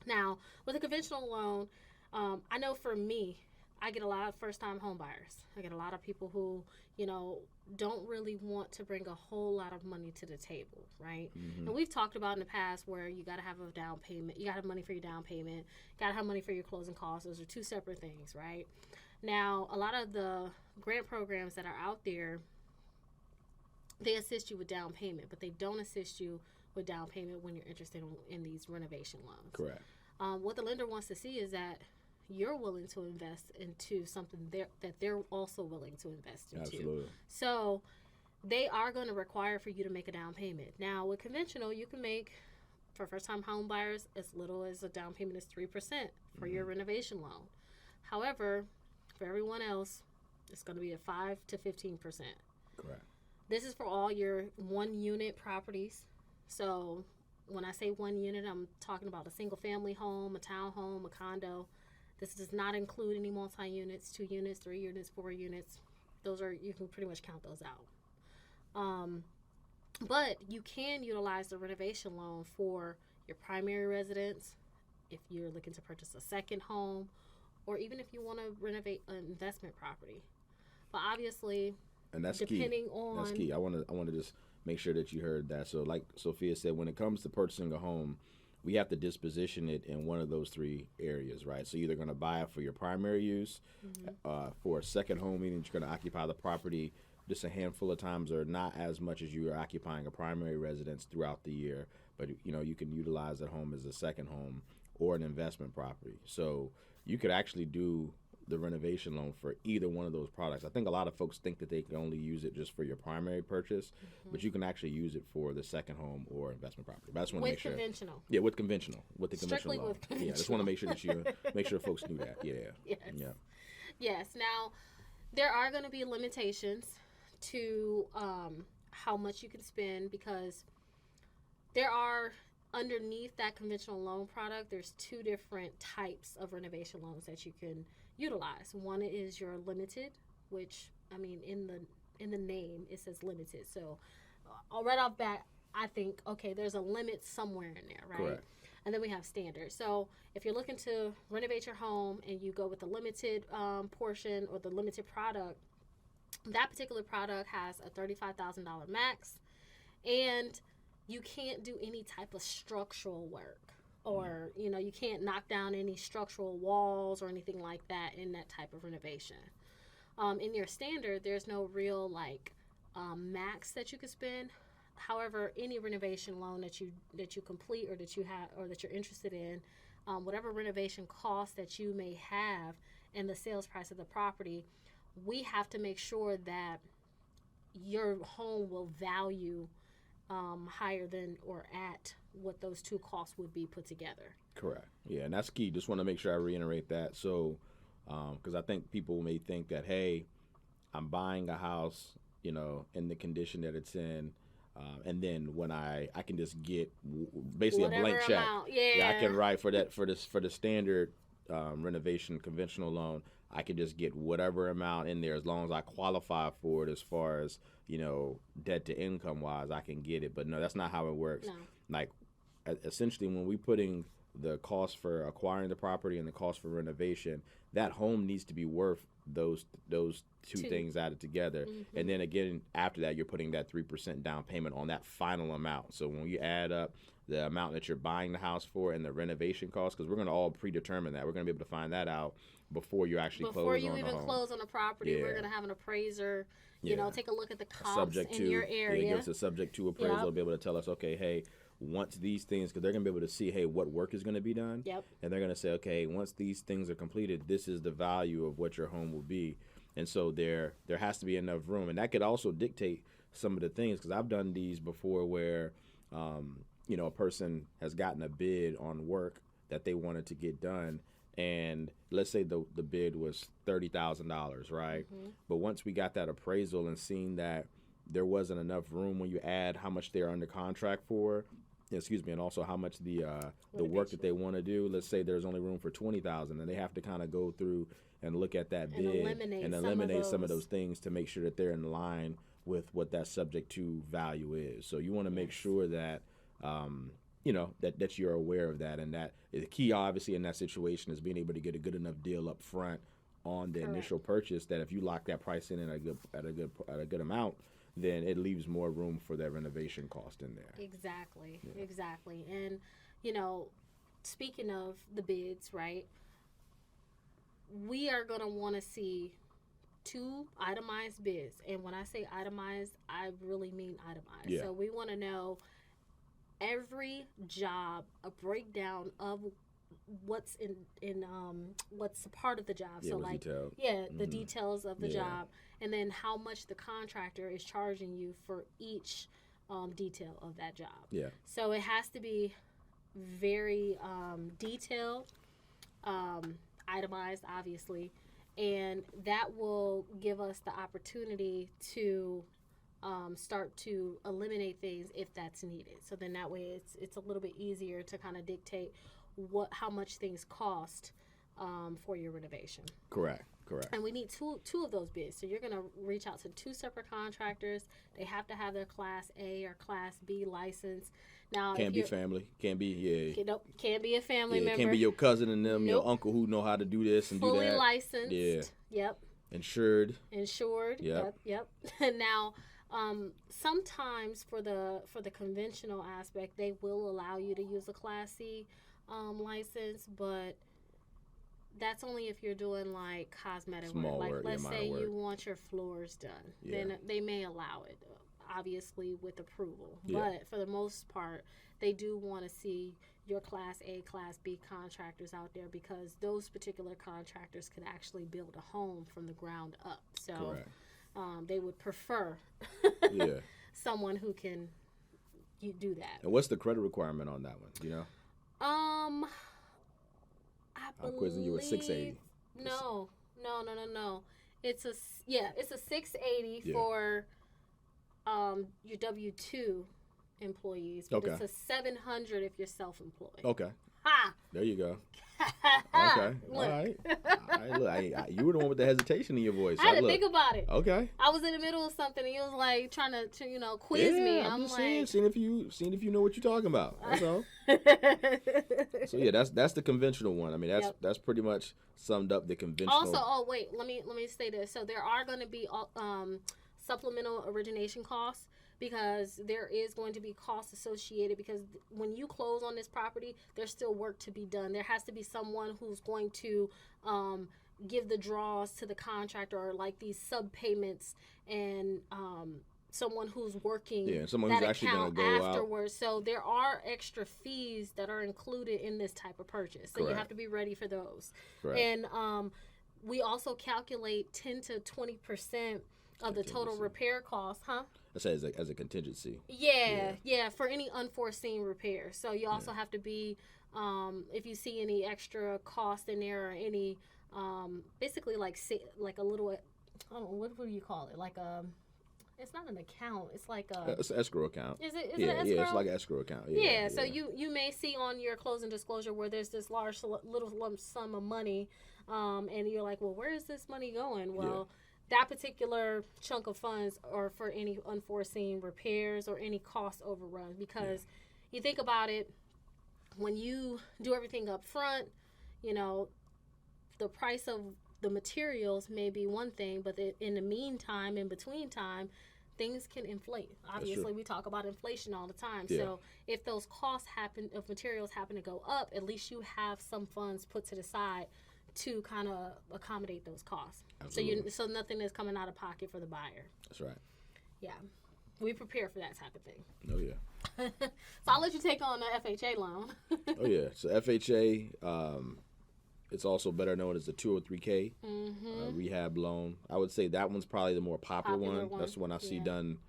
Now, with a conventional loan, I know for me, I get a lot of first-time home buyers. I get a lot of people who, don't really want to bring a whole lot of money to the table, right? And we've talked about in the past where you got to have a down payment. You got to have money for your down payment. You got to have money for your closing costs. Those are two separate things, right? Now, a lot of the grant programs that are out there, they assist you with down payment, but they don't assist you with down payment when you're interested in these renovation loans. Correct. What the lender wants to see is that you're willing to invest into something that they're also willing to invest into. Absolutely. So they are going to require for you to make a down payment. Now, with conventional, you can make, for first-time home buyers, as little as a down payment as 3% for your renovation loan. However, for everyone else, it's going to be at 5 to 15%. Correct. This is for all your one-unit properties. So when I say one unit, I'm talking about a single-family home, a townhome, a condo. This does not include any multi-units, 2 units, 3 units, 4 units. You can pretty much count those out. But you can utilize the renovation loan for your primary residence, if you're looking to purchase a second home, or even if you want to renovate an investment property. But obviously, and that's depending key. on... That's key. I want to just make sure that you heard that. So like Sophia said, when it comes to purchasing a home, we have to disposition it in one of those 3 areas, right? So you're either going to buy it for your primary use, for a second home, meaning you're going to occupy the property just a handful of times or not as much as you are occupying a primary residence throughout the year. But, you can utilize that home as a second home or an investment property. So you could actually do the renovation loan for either one of those products. I think a lot of folks think that they can only use it just for your primary purchase, but you can actually use it for the second home or investment property. But I just want to make sure. With conventional. Yeah, with conventional. With the Strictly conventional loan. with conventional. Yeah, I just want to make sure that folks knew that. Yeah. Yes. Yeah. Yes. Now, there are going to be limitations to how much you can spend, because there are, underneath that conventional loan product, there's 2 different types of renovation loans that you can utilize. One is your limited, which, I mean, in the name it says limited. So right off bat, I think, okay, there's a limit somewhere in there, right? Correct. And then we have standard. So if you're looking to renovate your home and you go with the limited portion or the limited product, that particular product has a $35,000 max, and you can't do any type of structural work, or you can't knock down any structural walls or anything like that in that type of renovation. In your standard, there's no real max that you can spend. However, any renovation loan that you complete or that you have or that you're interested in, whatever renovation cost that you may have and the sales price of the property, we have to make sure that your home will value higher than or at what those 2 costs would be put together. Correct. Yeah, and that's key. Just want to make sure I reiterate that. So, because I think people may think that, hey, I'm buying a house, in the condition that it's in, and then when I can just get basically Whatever a blank check. amount. Yeah, I can write for the standard renovation conventional loan. I can just get whatever amount in there as long as I qualify for it as far as, debt to income wise, I can get it. But no, that's not how it works. No. Like, essentially, when we're putting the cost for acquiring the property and the cost for renovation, that home needs to be worth those two things added together. And then again, after that, you're putting that 3% down payment on that final amount. So when you add up the amount that you're buying the house for and the renovation cost, because we're going to all predetermine that. We're going to be able to find that out before you actually close on the home. Before you even close on a property, we're going to have an appraiser, take a look at the comps in your area. Yeah, give us a subject to appraisal. They'll be able to tell us, okay, hey, once these things, because they're going to be able to see, hey, what work is going to be done. Yep. And they're going to say, okay, once these things are completed, this is the value of what your home will be. And so there has to be enough room. And that could also dictate some of the things, because I've done these before where, a person has gotten a bid on work that they wanted to get done. And let's say the bid was $30,000, right? But once we got that appraisal and seen that there wasn't enough room when you add how much they're under contract for. Excuse me, and also how much the work that they want to do. Let's say there's only room for 20,000, and they have to kind of go through and look at that bid and eliminate some of those things to make sure that they're in line with what that subject to value is. So you want to make sure that that you're aware of that, and that the key obviously in that situation is being able to get a good enough deal up front on the initial purchase, that if you lock that price in at a good amount, then it leaves more room for that renovation cost in there. Exactly. And, speaking of the bids, right, we are going to want to see 2 itemized bids. And when I say itemized, I really mean itemized. Yeah. So we want to know every job, a breakdown of what's in what's a part of the job. Yeah, so like detailed. the details of the job, and then how much the contractor is charging you for each detail of that job. Yeah. So it has to be very detailed, itemized, obviously, and that will give us the opportunity to start to eliminate things if that's needed. So then that way it's a little bit easier to kind of dictate how much things cost for your renovation. Correct. And we need two of those bids. So you're going to reach out to 2 separate contractors. They have to have their Class A or Class B license. Now, can't be family. Can't be Nope, can't be a family member. Can't be your cousin and them, your uncle who know how to do this and fully do that. Fully licensed. Yeah. Yep. Insured. Yep. And now, sometimes for the conventional aspect, they will allow you to use a Class C license, but that's only if you're doing like cosmetic Small work. work. Like, let's say you want your floors done, then they may allow it, obviously with approval. But for the most part, they do want to see your Class A, Class B contractors out there, because those particular contractors can actually build a home from the ground up. So they would prefer someone who can do that. And what's the credit requirement on that one? Do you know? I'm quizzing you with 680. No. It's a 680 for your W-2 employees, but it's a 700 if you're self-employed. Okay. Ha! There you go. Okay. All right. Look, you were the one with the hesitation in your voice. I had to think about it. Okay. I was in the middle of something, and he was like trying to quiz me. I'm just like, seeing if you know what you're talking about. That's all. So yeah, that's the conventional one. I mean, that's pretty much summed up the conventional. Also, let me say this. So there are going to be supplemental origination costs, because there is going to be costs associated, because when you close on this property, there's still work to be done. There has to be someone who's going to give the draws to the contractor, or like these sub payments, and someone who's working someone that who's actually account going to go afterwards. So there are extra fees that are included in this type of purchase. So you have to be ready for those. Correct. And we also calculate 10 to 20% of the total repair cost, Let's say as a contingency. Yeah, for any unforeseen repairs. So you also have to be, if you see any extra cost in there, or any, basically like a little, I don't know, what do you call it? Like it's not an account. It's like it's an escrow account. Is it? Is it an escrow? Yeah, it's like an escrow account. So you may see on your closing disclosure where there's this large little lump sum of money, and you're like, well, where is this money going? Well. That particular chunk of funds are for any unforeseen repairs or any cost overruns, because you think about it, when you do everything up front, the price of the materials may be one thing, but in the meantime, in between time, things can inflate. Obviously, we talk about inflation all the time. So if those costs if materials happen to go up, at least you have some funds put to the side to kind of accommodate those costs. Absolutely. So nothing is coming out of pocket for the buyer. That's right. Yeah. We prepare for that type of thing. Oh, yeah. So I'll let you take on the FHA loan. Oh, yeah. So FHA, it's also better known as the 203K rehab loan. I would say that one's probably the more popular one. That's the one I see done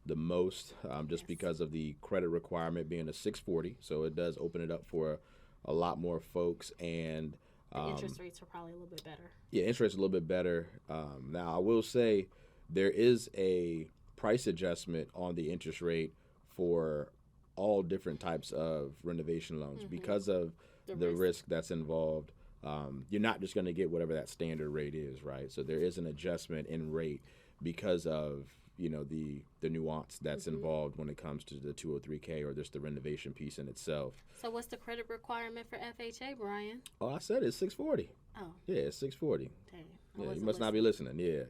the most, just because of the credit requirement being a 640. So it does open it up for a lot more folks, and the interest rates are probably a little bit better. Yeah, interest a little bit better. Now, I will say there is a price adjustment on the interest rate for all different types of renovation loans because of the risk that's involved. You're not just going to get whatever that standard rate is, right? So there is an adjustment in rate because of the nuance that's involved when it comes to the 203K or just the renovation piece in itself. So what's the credit requirement for FHA, Bryan? Oh, I said it's 640. Oh. Yeah, it's 640. Dang. Yeah, you must not be listening. Yeah.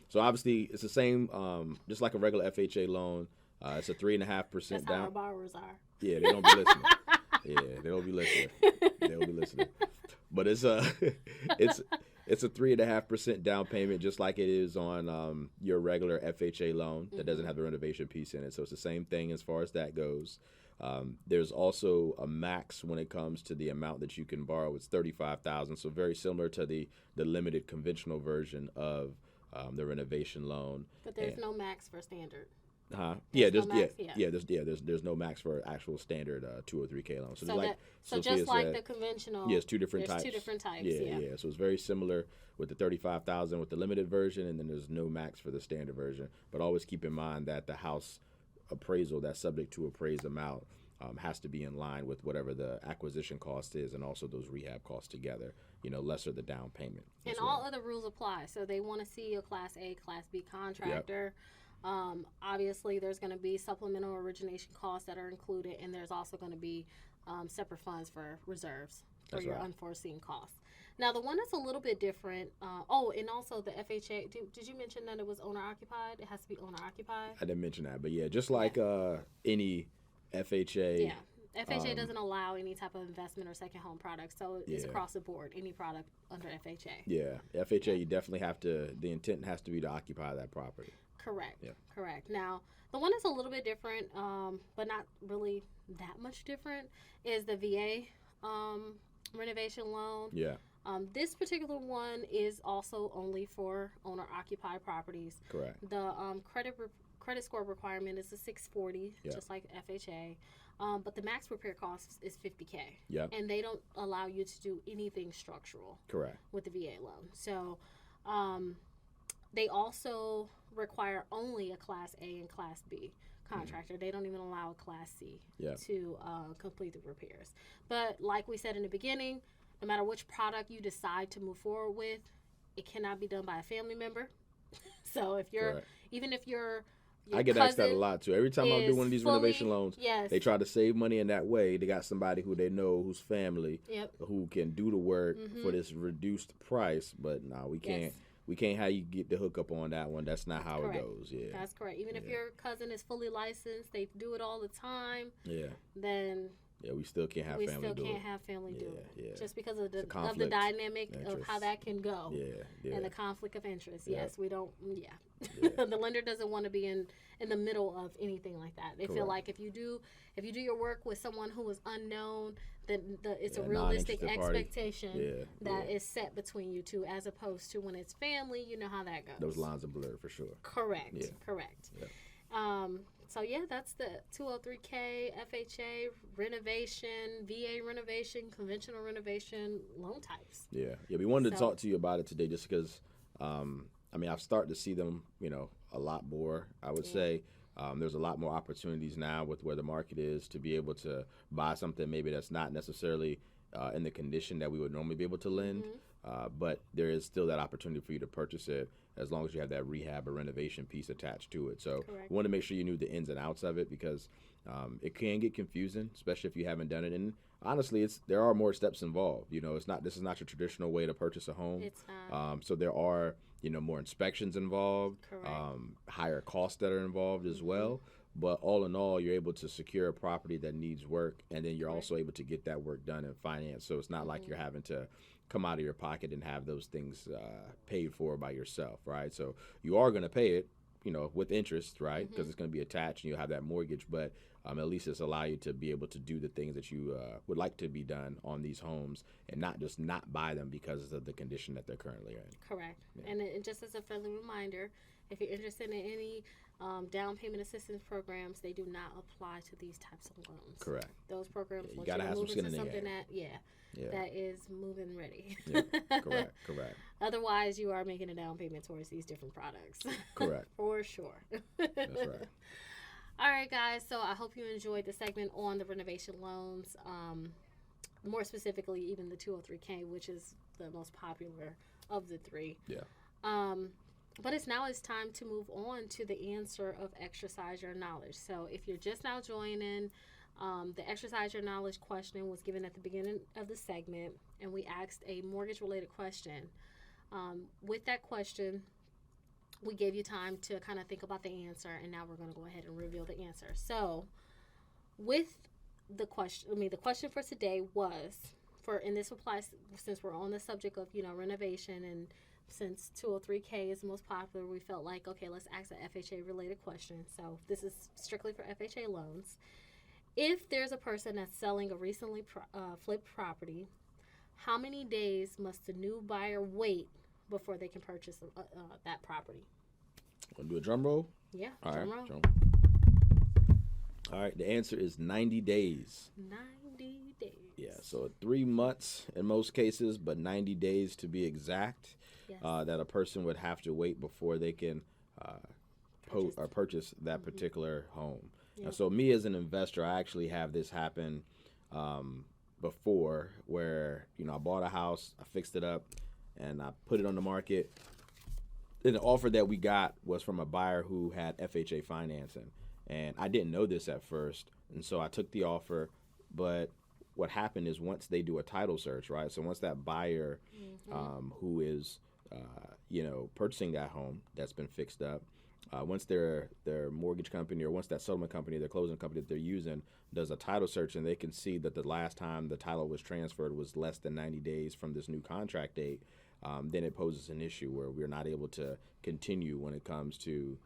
So obviously it's the same, just like a regular FHA loan. It's a 3.5% That's down. how our borrowers are. Yeah, they don't be listening. They don't be listening. They don't be listening. But it's a 3.5% down payment, just like it is on your regular FHA loan that doesn't have the renovation piece in it. So it's the same thing as far as that goes. There's also a max when it comes to the amount that you can borrow. It's $35,000. So very similar to the limited conventional version of the renovation loan. But there's no max for standard. There's no max for actual standard 203K loan. So just like the conventional. Yes, two different types. Yeah. So it's very similar with the $35,000 with the limited version, and then there's no max for the standard version. But always keep in mind that the house appraisal that's subject to appraised amount has to be in line with whatever the acquisition cost is, and also those rehab costs together. Lesser the down payment. And all other rules apply. So they want to see a Class A, Class B contractor. Yep. Obviously, there's going to be supplemental origination costs that are included, and there's also going to be separate funds for reserves for your unforeseen costs. Now, the one that's a little bit different, and also the FHA, did you mention that it was owner-occupied? It has to be owner-occupied? I didn't mention that, but just like any FHA. Yeah. FHA doesn't allow any type of investment or second home product, so it's across the board, any product under FHA. Yeah, FHA, you definitely have to, the intent has to be to occupy that property. Correct. Yeah. Correct. Now, the one that's a little bit different, but not really that much different, is the VA renovation loan. Yeah. This particular one is also only for owner-occupied properties. Correct. The credit score requirement is a 640, just like FHA. But the max repair cost is $50K. Yeah. And they don't allow you to do anything structural. Correct. With the VA loan. So, they also require only a Class A and Class B contractor. They don't even allow a Class C to complete the repairs. But like we said in the beginning, no matter which product you decide to move forward with, it cannot be done by a family member. So if you're, even if you're, I get asked that a lot too. Every time I do one of these renovation loans, they try to save money in that way. They got somebody who they know, who's family, who can do the work for this reduced price. But no, we can't. We can't have you get the hookup on that one. That's not how it goes. Yeah, that's correct. Even if your cousin is fully licensed, they do it all the time. Yeah. Then we still can't have family do it. Yeah. Just because of the dynamic of how that can go. Yeah. And the conflict of interest. Yes, we don't. Yeah. The lender doesn't want to be in the middle of anything like that. They feel like if you do your work with someone who is unknown, then it's a realistic expectation that is set between you two, as opposed to when it's family. You know how that goes. Those lines are blurred for sure. Correct. Yeah. Correct. Yeah. So that's the 203K, FHA, renovation, VA renovation, conventional renovation loan types. Yeah. We wanted to talk to you about it today just because, I've started to see them, a lot more, I would say. There's a lot more opportunities now with where the market is to be able to buy something maybe that's not necessarily in the condition that we would normally be able to lend. But there is still that opportunity for you to purchase it as long as you have that rehab or renovation piece attached to it. So we want to make sure you knew the ins and outs of it because it can get confusing, especially if you haven't done it. And honestly, there are more steps involved. This is not your traditional way to purchase a home. It's not. So there are, more inspections involved, higher costs that are involved as well. But all in all, you're able to secure a property that needs work, and then you're also able to get that work done and financed. So it's not like you're having to come out of your pocket and have those things paid for by yourself, right? So you are going to pay it, with interest, right? Because it's going to be attached and you'll have that mortgage, but at least it's allow you to be able to do the things that you would like to be done on these homes and not just not buy them because of the condition that they're currently in. Correct. Yeah. And just as a friendly reminder, if you're interested in any down payment assistance programs, they do not apply to these types of loans. Correct. Those programs you gotta have some skin in the something that is moving ready. Correct. Otherwise, you are making a down payment towards these different products. Correct. For for sure. That's right. All right, guys. So I hope you enjoyed the segment on the renovation loans. More specifically, even the 203K, which is the most popular of the three. Yeah. But it's time to move on to the answer of exercise your knowledge. So if you're just now joining, the exercise your knowledge question was given at the beginning of the segment, and we asked a mortgage-related question. With that question, we gave you time to kind of think about the answer, and now we're going to go ahead and reveal the answer. So with the question for today was, and this applies since we're on the subject of, renovation, and since 203K is the most popular, we felt like, okay, let's ask an FHA related question. So this is strictly for FHA loans. If there's a person that's selling a recently flipped property, how many days must the new buyer wait before they can purchase that property? Want to do a drum roll? Yeah, All drum right, roll. drum. All right, the answer is 90 days. 90 days. Yeah, so 3 months in most cases, but 90 days to be exact, Yes. that a person would have to wait before they can purchase that particular home. Yep. So me as an investor, I actually have this happen before where, I bought a house, I fixed it up, and I put it on the market. And the offer that we got was from a buyer who had FHA financing. And I didn't know this at first, and so I took the offer. But what happened is once they do a title search, right? So once that buyer who is, purchasing that home that's been fixed up, once their mortgage company, or once that settlement company, their closing company that they're using, does a title search, and they can see that the last time the title was transferred was less than 90 days from this new contract date, then it poses an issue where we're not able to continue when it comes to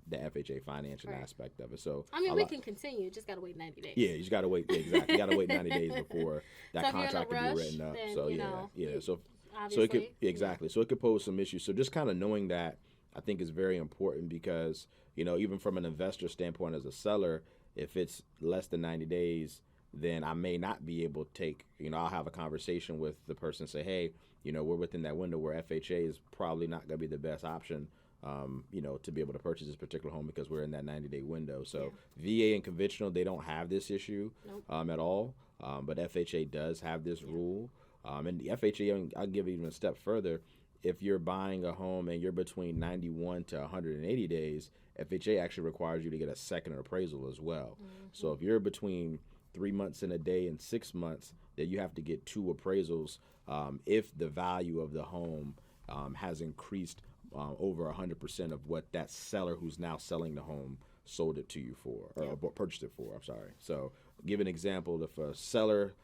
the FHA financing aspect of it. So we can continue. Just gotta wait 90 days. Yeah, you just gotta wait. Yeah, exactly. You gotta wait 90 days before that contract can be written up. Then, So obviously, it could exactly. So it could pose some issues. So just kind of knowing that, I think, is very important because even from an investor standpoint, as a seller, if it's less than 90 days, then I may not be able to take. I'll have a conversation with the person, say, hey, we're within that window where FHA is probably not going to be the best option. To be able to purchase this particular home because we're in that 90-day window. So VA and conventional, they don't have this issue at all, but FHA does have this rule. And the FHA, I'll give it even a step further. If you're buying a home and you're between 91 to 180 days, FHA actually requires you to get a second appraisal as well. So if you're between 3 months and a day and 6 months, then you have to get 2 appraisals if the value of the home has increased over 100% of what that seller who's now selling the home sold it to you for, or purchased it for. I'm sorry. So give an example. If a seller,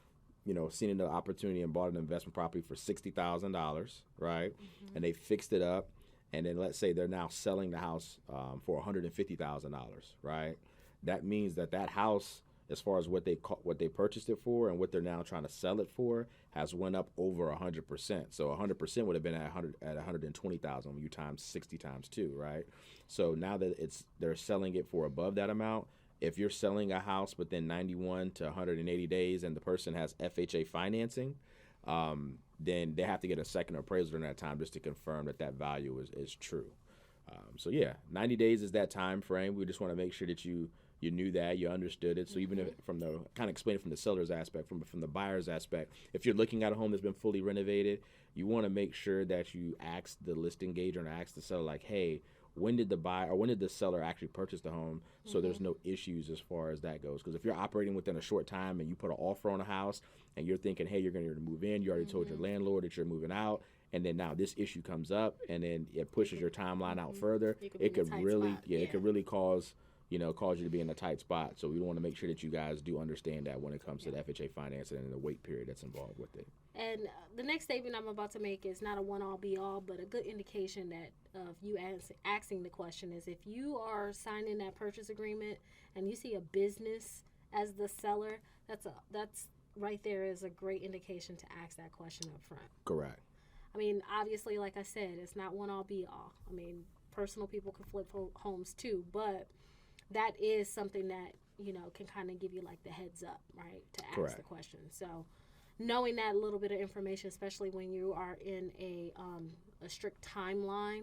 seen an opportunity and bought an investment property for $60,000, right? And they fixed it up, and then let's say they're now selling the house for $150,000, right? That means that house, as far as what they purchased it for and what they're now trying to sell it for, has went up over 100%. So 100% would have been at 120,000 when you times 60 times 2, right? So now that they're selling it for above that amount, if you're selling a house within 91 to 180 days and the person has FHA financing, then they have to get a second appraisal during that time just to confirm that value is true. 90 days is that time frame. We just want to make sure that you knew that, you understood it. So even if from the kind of explain it from the seller's aspect, from the buyer's aspect, if you're looking at a home that's been fully renovated, you want to make sure that you ask the listing agent or ask the seller, like, hey, when did the seller actually purchase the home? So there's no issues as far as that goes. Because if you're operating within a short time and you put an offer on a house and you're thinking, hey, you're going to move in, you already told your landlord that you're moving out, and then now this issue comes up and then it pushes your timeline out further, it could really cause you to be in a tight spot. So we want to make sure that you guys do understand that when it comes to the FHA financing and the wait period that's involved with it. And the next statement I'm about to make is not a one-all be-all, but a good indication that of you asking the question is, if you are signing that purchase agreement and you see a business as the seller, that's right there is a great indication to ask that question up front. Correct. Obviously, like I said, it's not one-all be-all. Personal people can flip homes too, but that is something that, can kind of give you like the heads up, right, to ask the question. So knowing that little bit of information, especially when you are in a strict timeline,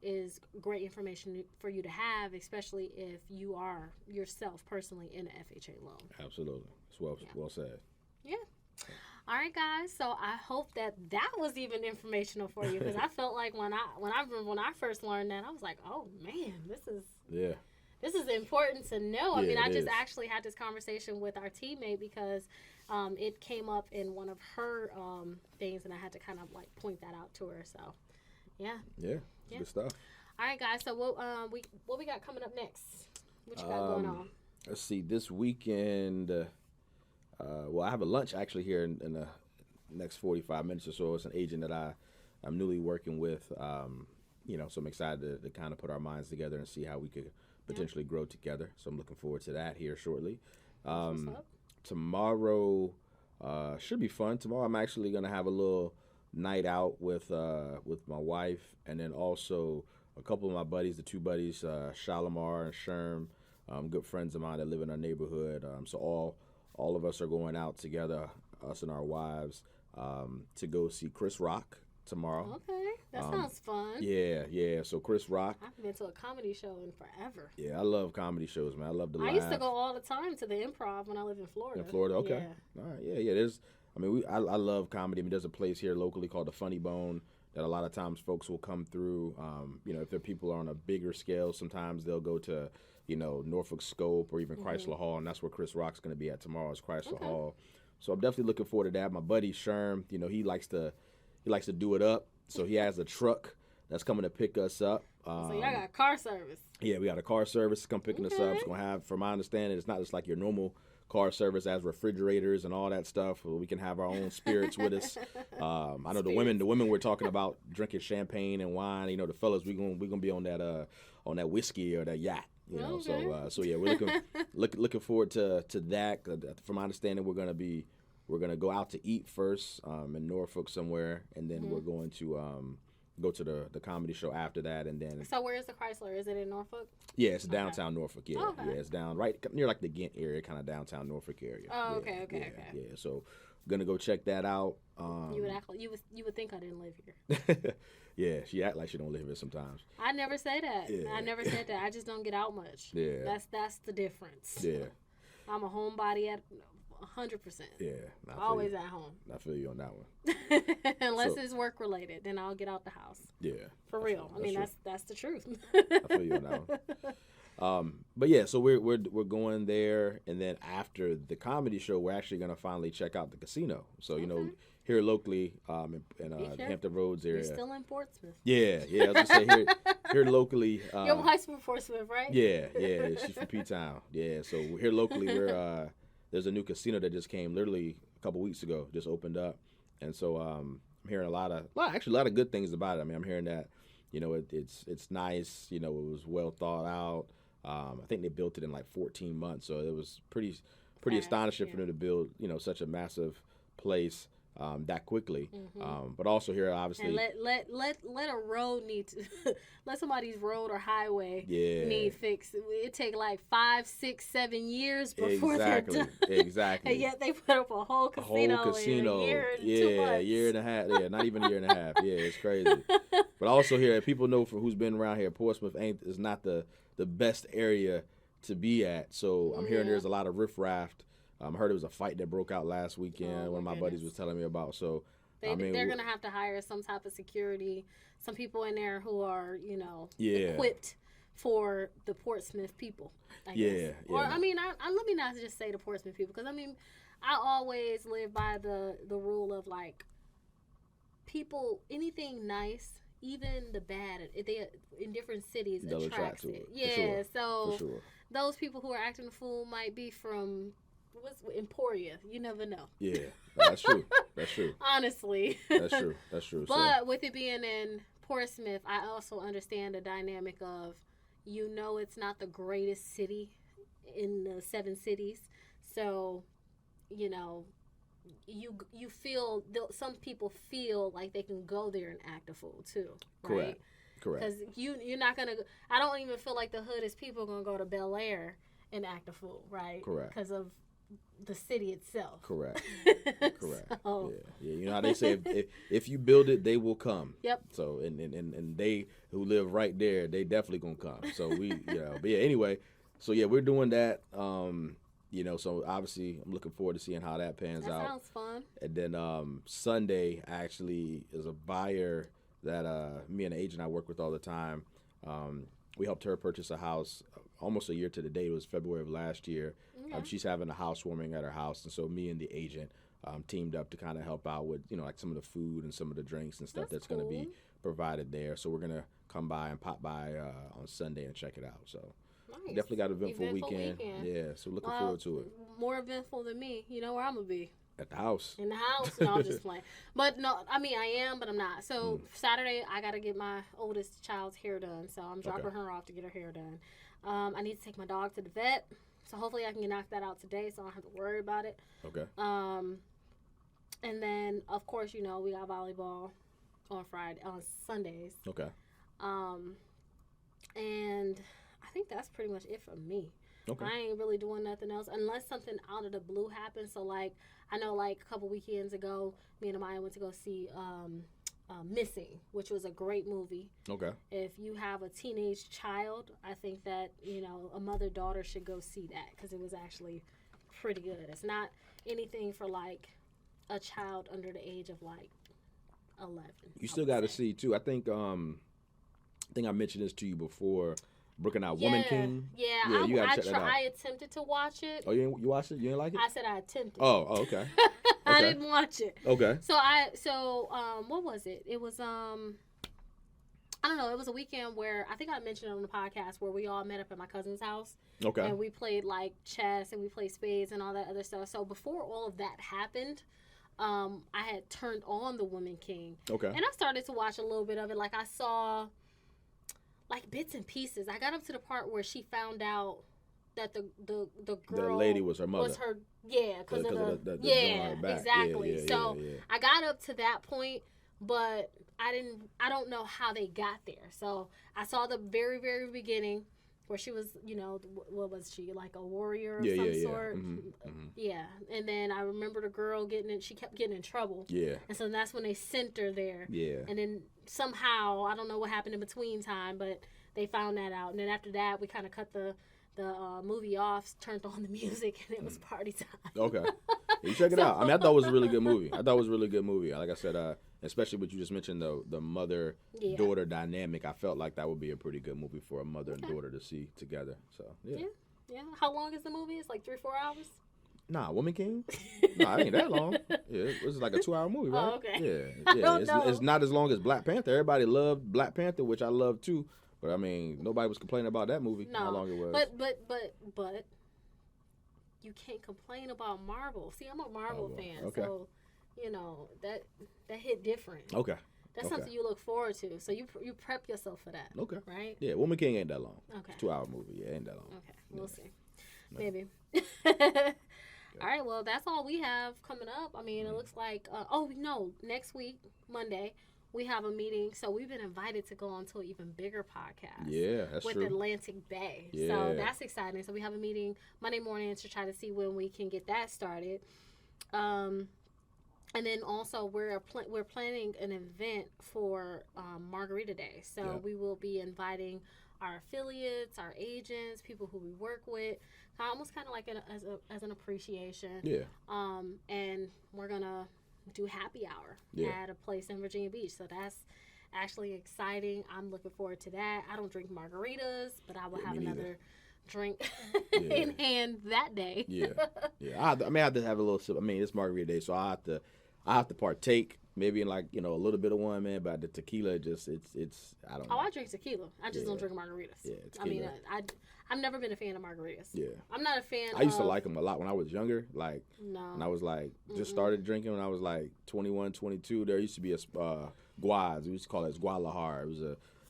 is great information for you to have, especially if you are yourself personally in an FHA loan. Absolutely. It's well said. Yeah. All right, guys. So I hope that was even informational for you, because I felt like when I first learned that, I was like, oh man, this is important to know. I mean, I just actually had this conversation with our teammate because it came up in one of her things, and I had to kind of like point that out to her. So, yeah. Yeah. Good stuff. All right, guys. So what we got coming up next? What you got going on? Let's see. This weekend, I have a lunch actually here in the next 45 minutes or so. It's an agent that I'm newly working with. So I'm excited to kind of put our minds together and see how we could potentially grow together. So I'm looking forward to that here shortly. Tomorrow should be fun. Tomorrow I'm actually going to have a little night out with my wife, and then also a couple of my buddies, the two buddies, Shalimar and Sherm, good friends of mine that live in our neighborhood. So all of us are going out together, us and our wives, to go see Chris Rock tomorrow. Okay, that sounds fun. Yeah. So Chris Rock. I haven't been to a comedy show in forever. Yeah, I love comedy shows, man. I love to laugh. I used to go all the time to the Improv when I lived in Florida. In Florida, okay. Yeah. All right, yeah. I love comedy. I mean, there's a place here locally called the Funny Bone that a lot of times folks will come through. If their people are on a bigger scale, sometimes they'll go to, Norfolk Scope or even Chrysler Hall, and that's where Chris Rock's going to be at tomorrow is Chrysler Hall. So I'm definitely looking forward to that. My buddy Sherm, he likes to do it up. So he has a truck that's coming to pick us up. So y'all got car service. Yeah, we got a car service come picking us up. It's going to have, from my understanding, it's not just like your normal car service as refrigerators and all that stuff. We can have our own spirits with us. I know the women were talking about drinking champagne and wine. The fellas, we're gonna be on that whiskey or that yacht. So yeah, we're looking forward to that. From my understanding, we're gonna go out to eat first in Norfolk somewhere, and then we're going to go to the comedy show after that, and then. So where is the Chrysler? Is it in Norfolk? Yeah, it's downtown Norfolk. Yeah, yeah, it's down right near like the Ghent area, kind of downtown Norfolk area. Oh, yeah, okay. Yeah, so gonna go check that out. You would act like you would think I didn't live here. Yeah, she act like she don't live here sometimes. I never say that. Yeah. I never said that. I just don't get out much. Yeah, that's the difference. Yeah, I'm a homebody at 100%. Yeah, always at home. I feel you on that one. Unless it's work related, then I'll get out the house. Yeah, for real. I mean, that's the truth. I feel you on that one. But yeah, so we're going there, and then after the comedy show, we're actually gonna finally check out the casino. So here locally, in Hampton Roads area. You're still in Portsmouth. Yeah. I was gonna say here locally. Your wife's from Portsmouth, right? Yeah. She's from P-Town. Yeah. So here locally, there's a new casino that just came literally a couple weeks ago, just opened up, and so I'm hearing a lot of good things about it. I mean, I'm hearing that it's nice. It was well thought out. I think they built it in like 14 months, so it was pretty astonishing for them to build such a massive place that quickly. But also here, obviously, and let a road let somebody's road or highway need fixed. It take like 5, 6, 7 years before they're done. Exactly. And yet they put up a whole casino in a year and 2 months. Year and a half. Yeah, not even a year and a half. Yeah, it's crazy. But also here, people know who's been around here, Portsmouth is not the best area to be at. So I'm hearing there's a lot of riffraff. I heard there was a fight that broke out last weekend. One of my buddies was telling me about. So they're going to have to hire some type of security, some people in there who are, equipped for the Portsmouth people, I guess. Or, I mean, let me not just say the Portsmouth people, because, I mean, I always live by the rule of, like, people, anything nice, even the bad, they in different cities attracts it. Yeah, so those people who are acting a fool might be from Emporia. You never know. Yeah, that's true. Honestly. That's true. But with it being in Portsmouth, I also understand the dynamic of, it's not the greatest city in the 7 cities. So, you feel, some people feel like they can go there and act a fool too. Right? Correct. Because you're not going to, I don't even feel like the hoodest people are going to go to Bel Air and act a fool, right? Correct. Because of the city itself. Correct. So, Yeah. You know how they say if you build it, they will come. Yep. So and they who live right there, they definitely gonna come. So but yeah. Anyway, so yeah, we're doing that. So obviously I'm looking forward to seeing how that pans out. That sounds fun. And then Sunday actually is a buyer that me and the agent I work with all the time. We helped her purchase a house almost a year to the day. It was February of last year. Okay. She's having a housewarming at her house, and so me and the agent teamed up to kind of help out with like some of the food and some of the drinks and stuff that's cool. going to be provided there. So we're gonna come by and pop by on Sunday and check it out. So nice. Definitely got an eventful weekend. Yeah, so looking forward to it. More eventful than me. You know where I'm gonna be? At the house. In the house? No, I'm just playing. But no, I mean, I am, but I'm not. So Saturday, I got to get my oldest child's hair done. So I'm dropping her off to get her hair done. I need to take my dog to the vet. So hopefully I can knock that out today so I don't have to worry about it. Okay. And then, of course, we got volleyball on Sundays. Okay. And I think that's pretty much it for me. Okay. I ain't really doing nothing else unless something out of the blue happens. So, like, I know, like, a couple weekends ago, me and Amaya went to go see Missing, which was a great movie. Okay. If you have a teenage child, I think that, a mother-daughter should go see that because it was actually pretty good. It's not anything for, like, a child under the age of, like, 11. You still got to see, too. I think I mentioned this to you before. Brooklyn Out Woman King. Yeah, you gotta check that out. I attempted to watch it. Oh, you watched it? You didn't like it? I said I attempted. Oh, okay. I didn't watch it. Okay. So what was it? It was I don't know. It was a weekend where I think I mentioned it on the podcast where we all met up at my cousin's house. Okay. And we played like chess and we played spades and all that other stuff. So before all of that happened, I had turned on The Woman King. Okay. And I started to watch a little bit of it. Like I saw like bits and pieces. I got up to the part where she found out that the girl, the lady was her mother. Because of the exactly. So I got up to that point, but I don't know how they got there. So I saw the very, very beginning where she was, what was she, like a warrior of some sort? Yeah. And then I remember the girl she kept getting in trouble. Yeah. And so that's when they sent her there. Yeah. And then somehow, I don't know what happened in between time, but they found that out. And then after that, we kind of cut the movie off, turned on the music, and it was party time. Okay. You check it out. I mean, I thought it was a really good movie. Like I said, especially what you just mentioned, the mother-daughter dynamic. I felt like that would be a pretty good movie for a mother and daughter to see together. So, yeah. How long is the movie? It's like 3-4 hours? Nah, Woman King? Nah, it ain't that long. Yeah, it was like a 2-hour movie, right? Oh, okay. Yeah. It's not as long as Black Panther. Everybody loved Black Panther, which I love too. But I mean, nobody was complaining about that movie. No, how long it was. But you can't complain about Marvel. See, I'm a Marvel fan, so that hit different. Okay. That's something you look forward to. So you prep yourself for that. Okay. Right? Yeah, Woman King ain't that long. Okay. It's a 2-hour movie. Yeah, ain't that long. Okay. We'll see. Maybe. All right. Well, that's all we have coming up. I mean, it looks like. Next week, Monday, we have a meeting. So we've been invited to go on to an even bigger podcast. Yeah, that's with true. Atlantic Bay. Yeah. So that's exciting. So we have a meeting Monday morning to try to see when we can get that started. And then also we're planning an event for Margarita Day. So we will be inviting our affiliates, our agents, people who we work with, almost kind of like as an appreciation. Yeah. And we're gonna do happy hour at a place in Virginia Beach. So that's actually exciting. I'm looking forward to that. I don't drink margaritas, but I will have another drink in hand that day. I have to have a little sip. I mean, it's Margarita Day, so I have to partake. Maybe in a little bit of one, man, but the tequila it's I don't know. Oh, I drink tequila. I just don't drink margaritas. Yeah, tequila. I mean, I've never been a fan of margaritas. Yeah. I'm not a fan I used to like them a lot when I was younger. Like, when I was just started drinking when I was 21, 22, there used to be a Guaz. We used to call it Guadalajara.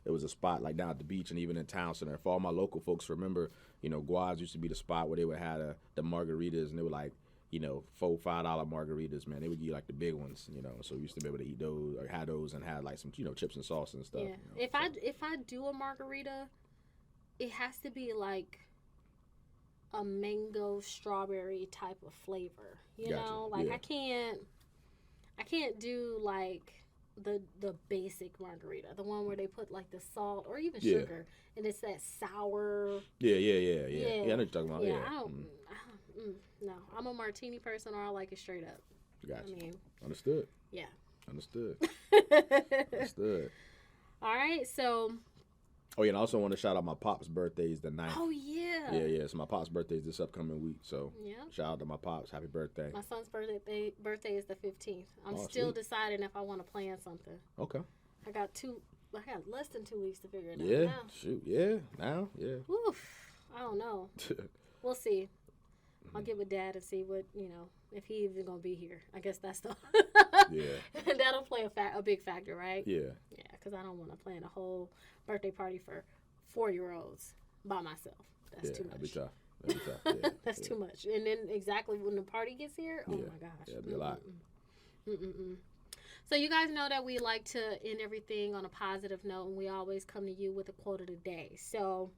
It was a spot down at the beach and even in town center. For all my local folks remember, Guaz used to be the spot where they would have the margaritas and they were $4-5 margaritas, man. They would give you the big ones, So we used to be able to eat those or have those and have some, chips and sauce and stuff. Yeah. If I do a margarita, it has to be a mango strawberry type of flavor. You know, like I can't do like the basic margarita, the one where they put like the salt or even sugar, and it's that sour. Yeah. I know what you're talking about. Yeah. No, I'm a martini person, or I like it straight up. Gotcha. I mean, understood. Yeah. Understood. Understood. All right, so. Oh, yeah, and I also want to shout out my pop's birthday is the 9th. Oh, yeah. Yeah. So my pop's birthday is this upcoming week. So shout out to my pops. Happy birthday. My son's birthday is the 15th. I'm still deciding if I want to plan something. Okay. I got less than 2 weeks to figure it out. Yeah. Now. Shoot. Yeah. Now. Yeah. Oof. I don't know. We'll see. I'll get with Dad and see what, if he even going to be here. I guess that's the... That'll play a big factor, right? Yeah. Yeah, because I don't want to plan a whole birthday party for 4-year-olds by myself. That's too much. That'd be tough. Yeah. That's too much. And then exactly when the party gets here, oh my gosh. Yeah, it'd be a lot. So you guys know that we like to end everything on a positive note, and we always come to you with a quote of the day. So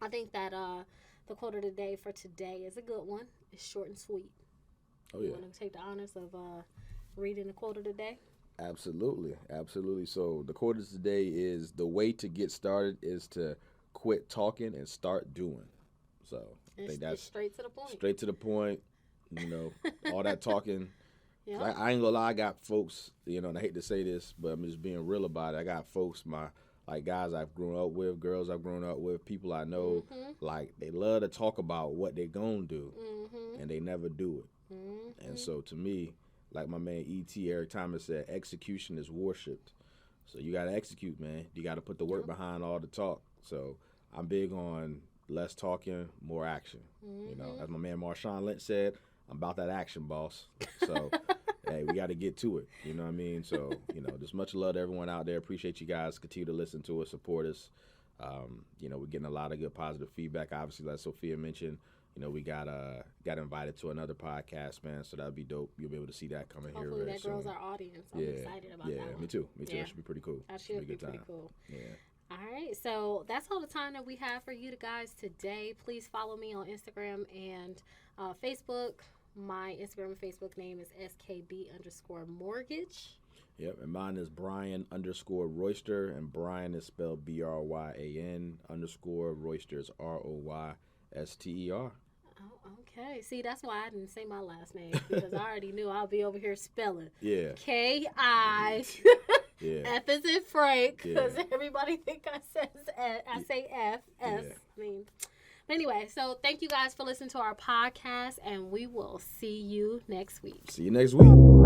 I think that the quote of the day for today is a good one. It's short and sweet. Oh, yeah. You want to take the honors of reading the quote of the day? Absolutely. So the quote of today is, the way to get started is to quit talking and start doing. So I think that's straight to the point. Straight to the point. All that talking. Yeah. I ain't gonna lie, I got folks, and I hate to say this, but I'm just being real about it. I got folks, guys I've grown up with, girls I've grown up with, people I know, they love to talk about what they gonna do, and they never do it. And so to me, like my man E.T. Eric Thomas said, execution is worshipped. So you got to execute, man. You got to put the work behind all the talk. So I'm big on less talking, more action. As my man Marshawn Lynch said, I'm about that action, boss. So, hey, we got to get to it. You know what I mean? So, just much love to everyone out there. Appreciate you guys. Continue to listen to us, support us. We're getting a lot of good positive feedback. Obviously, like Sophia mentioned, we got invited to another podcast, man. So that'd be dope. You'll be able to see that coming here very soon. Hopefully that grows our audience. I'm excited about that one. Yeah, me too. That should be pretty cool. That should be pretty cool. Yeah. All right, so that's all the time that we have for you guys today. Please follow me on Instagram and Facebook. My Instagram and Facebook name is skb_mortgage. Yep, and mine is Bryan_Royster, and Bryan is spelled BRYAN _ Royster is ROYSTER. Oh, okay. See, that's why I didn't say my last name, because I already knew I'll be over here spelling. Yeah. K-I. Yeah. F is in Frank, because everybody think I say F, S. Yeah. Anyway, so thank you guys for listening to our podcast, and we will see you next week. See you next week.